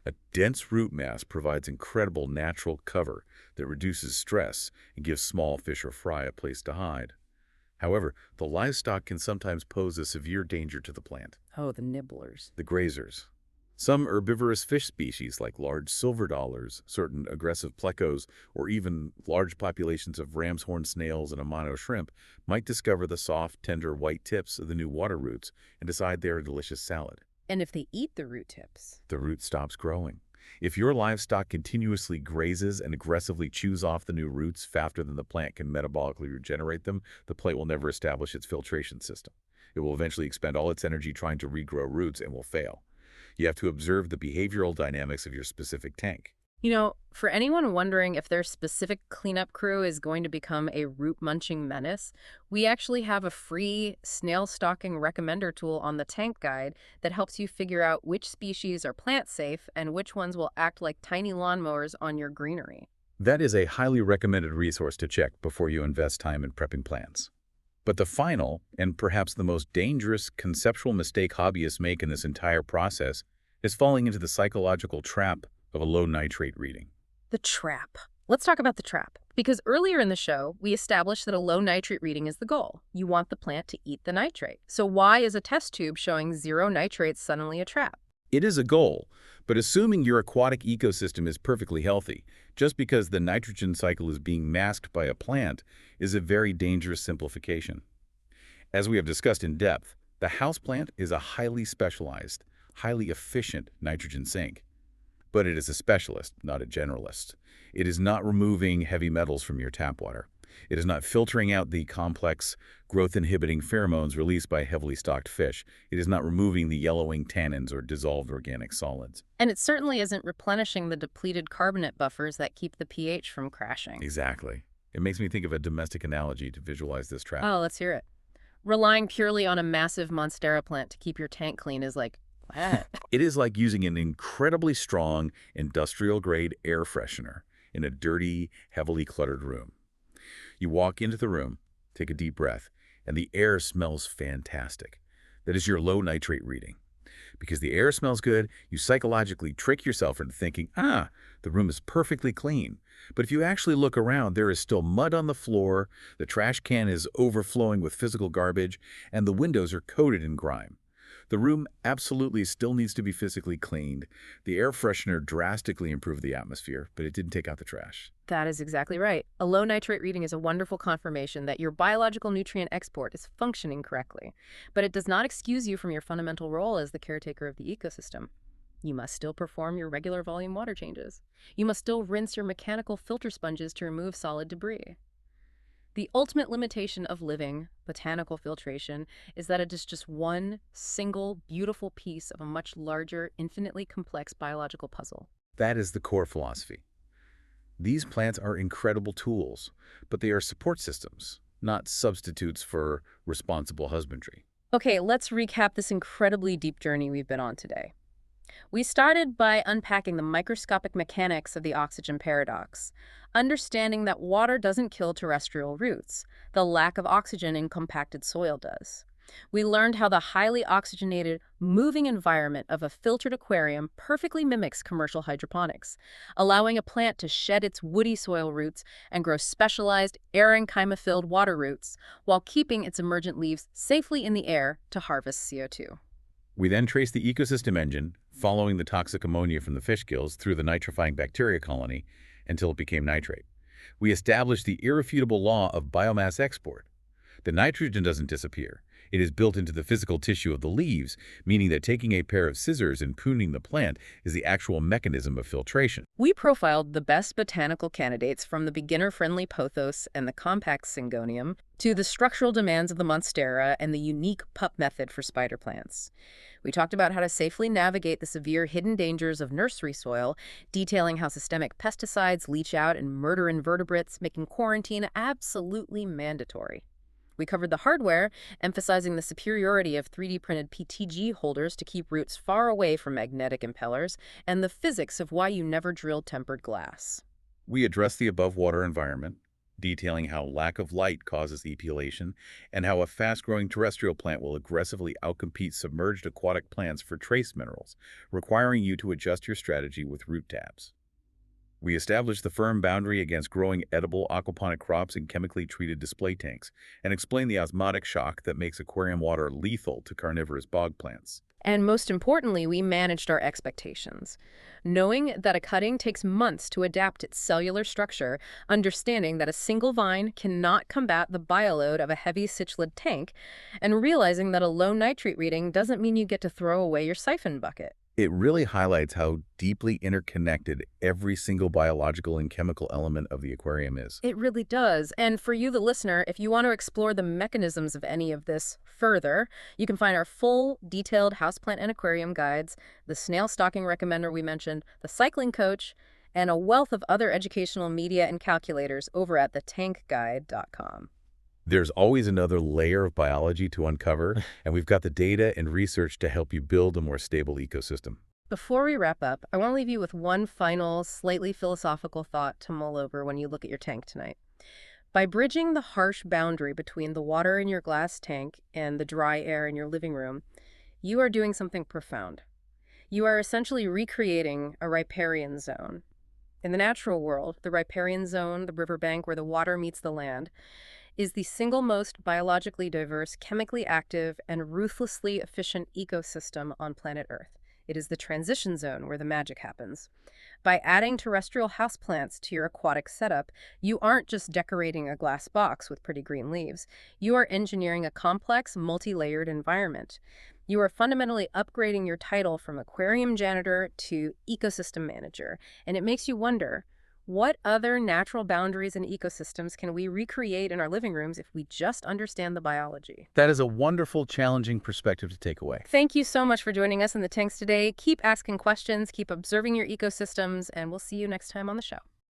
A dense root mass provides incredible natural cover that reduces stress and gives small fish or fry a place to hide. However, the livestock can sometimes pose a severe danger to the plant. Oh, the nibblers. The grazers. Some herbivorous fish species like large silver dollars, certain aggressive plecos, or even large populations of ram's horn snails and amano shrimp might discover the soft, tender white tips of the new water roots and decide they're a delicious salad. And if they eat the root tips? The root stops growing. If your livestock continuously grazes and aggressively chews off the new roots faster than the plant can metabolically regenerate them, the plant will never establish its filtration system. It will eventually expend all its energy trying to regrow roots and will fail. You have to observe the behavioral dynamics of your specific tank. You know, for anyone wondering if their specific cleanup crew is going to become a root-munching menace, we actually have a free snail stalking recommender tool on the tank guide that helps you figure out which species are plant-safe and which ones will act like tiny lawnmowers on your greenery. That is a highly recommended resource to check before you invest time in prepping plants. But the final, and perhaps the most dangerous conceptual mistake hobbyists make in this entire process is falling into the psychological trap of a low nitrate reading. The trap. Let's talk about the trap. Because earlier in the show, we established that a low nitrate reading is the goal. You want the plant to eat the nitrate. So why is a test tube showing 0 nitrates suddenly a trap? It is a goal, but assuming your aquatic ecosystem is perfectly healthy, just because the nitrogen cycle is being masked by a plant, is a very dangerous simplification. As we have discussed in depth, the houseplant is a highly specialized, highly efficient nitrogen sink. But it is a specialist, not a generalist. It is not removing heavy metals from your tap water. It is not filtering out the complex, growth-inhibiting pheromones released by heavily stocked fish. It is not removing the yellowing tannins or dissolved organic solids. And it certainly isn't replenishing the depleted carbonate buffers that keep the pH from crashing. Exactly. It makes me think of a domestic analogy to visualize this trap. Oh, let's hear it. Relying purely on a massive Monstera plant to keep your tank clean is like, what? It is like using an incredibly strong industrial-grade air freshener in a dirty, heavily cluttered room. You walk into the room, take a deep breath, and the air smells fantastic. That is your low nitrate reading. Because the air smells good, you psychologically trick yourself into thinking, the room is perfectly clean. But if you actually look around, there is still mud on the floor, the trash can is overflowing with physical garbage, and the windows are coated in grime. The room absolutely still needs to be physically cleaned. The air freshener drastically improved the atmosphere, but it didn't take out the trash. That is exactly right. A low nitrate reading is a wonderful confirmation that your biological nutrient export is functioning correctly, but it does not excuse you from your fundamental role as the caretaker of the ecosystem. You must still perform your regular volume water changes. You must still rinse your mechanical filter sponges to remove solid debris. The ultimate limitation of living botanical filtration is that it is just one single, beautiful piece of a much larger, infinitely complex biological puzzle. That is the core philosophy. These plants are incredible tools, but they are support systems, not substitutes for responsible husbandry. Okay, let's recap this incredibly deep journey we've been on today. We started by unpacking the microscopic mechanics of the oxygen paradox, understanding that water doesn't kill terrestrial roots. The lack of oxygen in compacted soil does. We learned how the highly oxygenated, moving environment of a filtered aquarium perfectly mimics commercial hydroponics, allowing a plant to shed its woody soil roots and grow specialized, air-and-chyma-filled water roots, while keeping its emergent leaves safely in the air to harvest CO2. We then traced the ecosystem engine, following the toxic ammonia from the fish gills through the nitrifying bacteria colony until it became nitrate. We established the irrefutable law of biomass export. The nitrogen doesn't disappear. It is built into the physical tissue of the leaves, meaning that taking a pair of scissors and pruning the plant is the actual mechanism of filtration. We profiled the best botanical candidates from the beginner-friendly Pothos and the compact Syngonium to the structural demands of the Monstera and the unique pup method for spider plants. We talked about how to safely navigate the severe hidden dangers of nursery soil, detailing how systemic pesticides leach out and murder invertebrates, making quarantine absolutely mandatory. We covered the hardware, emphasizing the superiority of 3D printed PTG holders to keep roots far away from magnetic impellers, and the physics of why you never drilled tempered glass. We addressed the above water environment, detailing how lack of light causes epilation and how a fast-growing terrestrial plant will aggressively outcompete submerged aquatic plants for trace minerals, requiring you to adjust your strategy with root tabs. We established the firm boundary against growing edible aquaponic crops in chemically treated display tanks and explained the osmotic shock that makes aquarium water lethal to carnivorous bog plants. And most importantly, we managed our expectations. Knowing that a cutting takes months to adapt its cellular structure, understanding that a single vine cannot combat the bioload of a heavy cichlid tank, and realizing that a low nitrate reading doesn't mean you get to throw away your siphon bucket. It really highlights how deeply interconnected every single biological and chemical element of the aquarium is. It really does. And for you, the listener, if you want to explore the mechanisms of any of this further, you can find our full, detailed houseplant and aquarium guides, the snail stocking recommender we mentioned, the cycling coach, and a wealth of other educational media and calculators over at thetankguide.com. There's always another layer of biology to uncover, and we've got the data and research to help you build a more stable ecosystem. Before we wrap up, I want to leave you with one final, slightly philosophical thought to mull over when you look at your tank tonight. By bridging the harsh boundary between the water in your glass tank and the dry air in your living room, you are doing something profound. You are essentially recreating a riparian zone. In the natural world, the riparian zone, the riverbank where the water meets the land, is the single most biologically diverse, chemically active, and ruthlessly efficient ecosystem on planet Earth. It is the transition zone where the magic happens. By adding terrestrial houseplants to your aquatic setup, you aren't just decorating a glass box with pretty green leaves. You are engineering a complex, multi-layered environment. You are fundamentally upgrading your title from aquarium janitor to ecosystem manager. And it makes you wonder, what other natural boundaries and ecosystems can we recreate in our living rooms if we just understand the biology? That is a wonderful, challenging perspective to take away. Thank you so much for joining us in the tanks today. Keep asking questions, keep observing your ecosystems, and we'll see you next time on the show.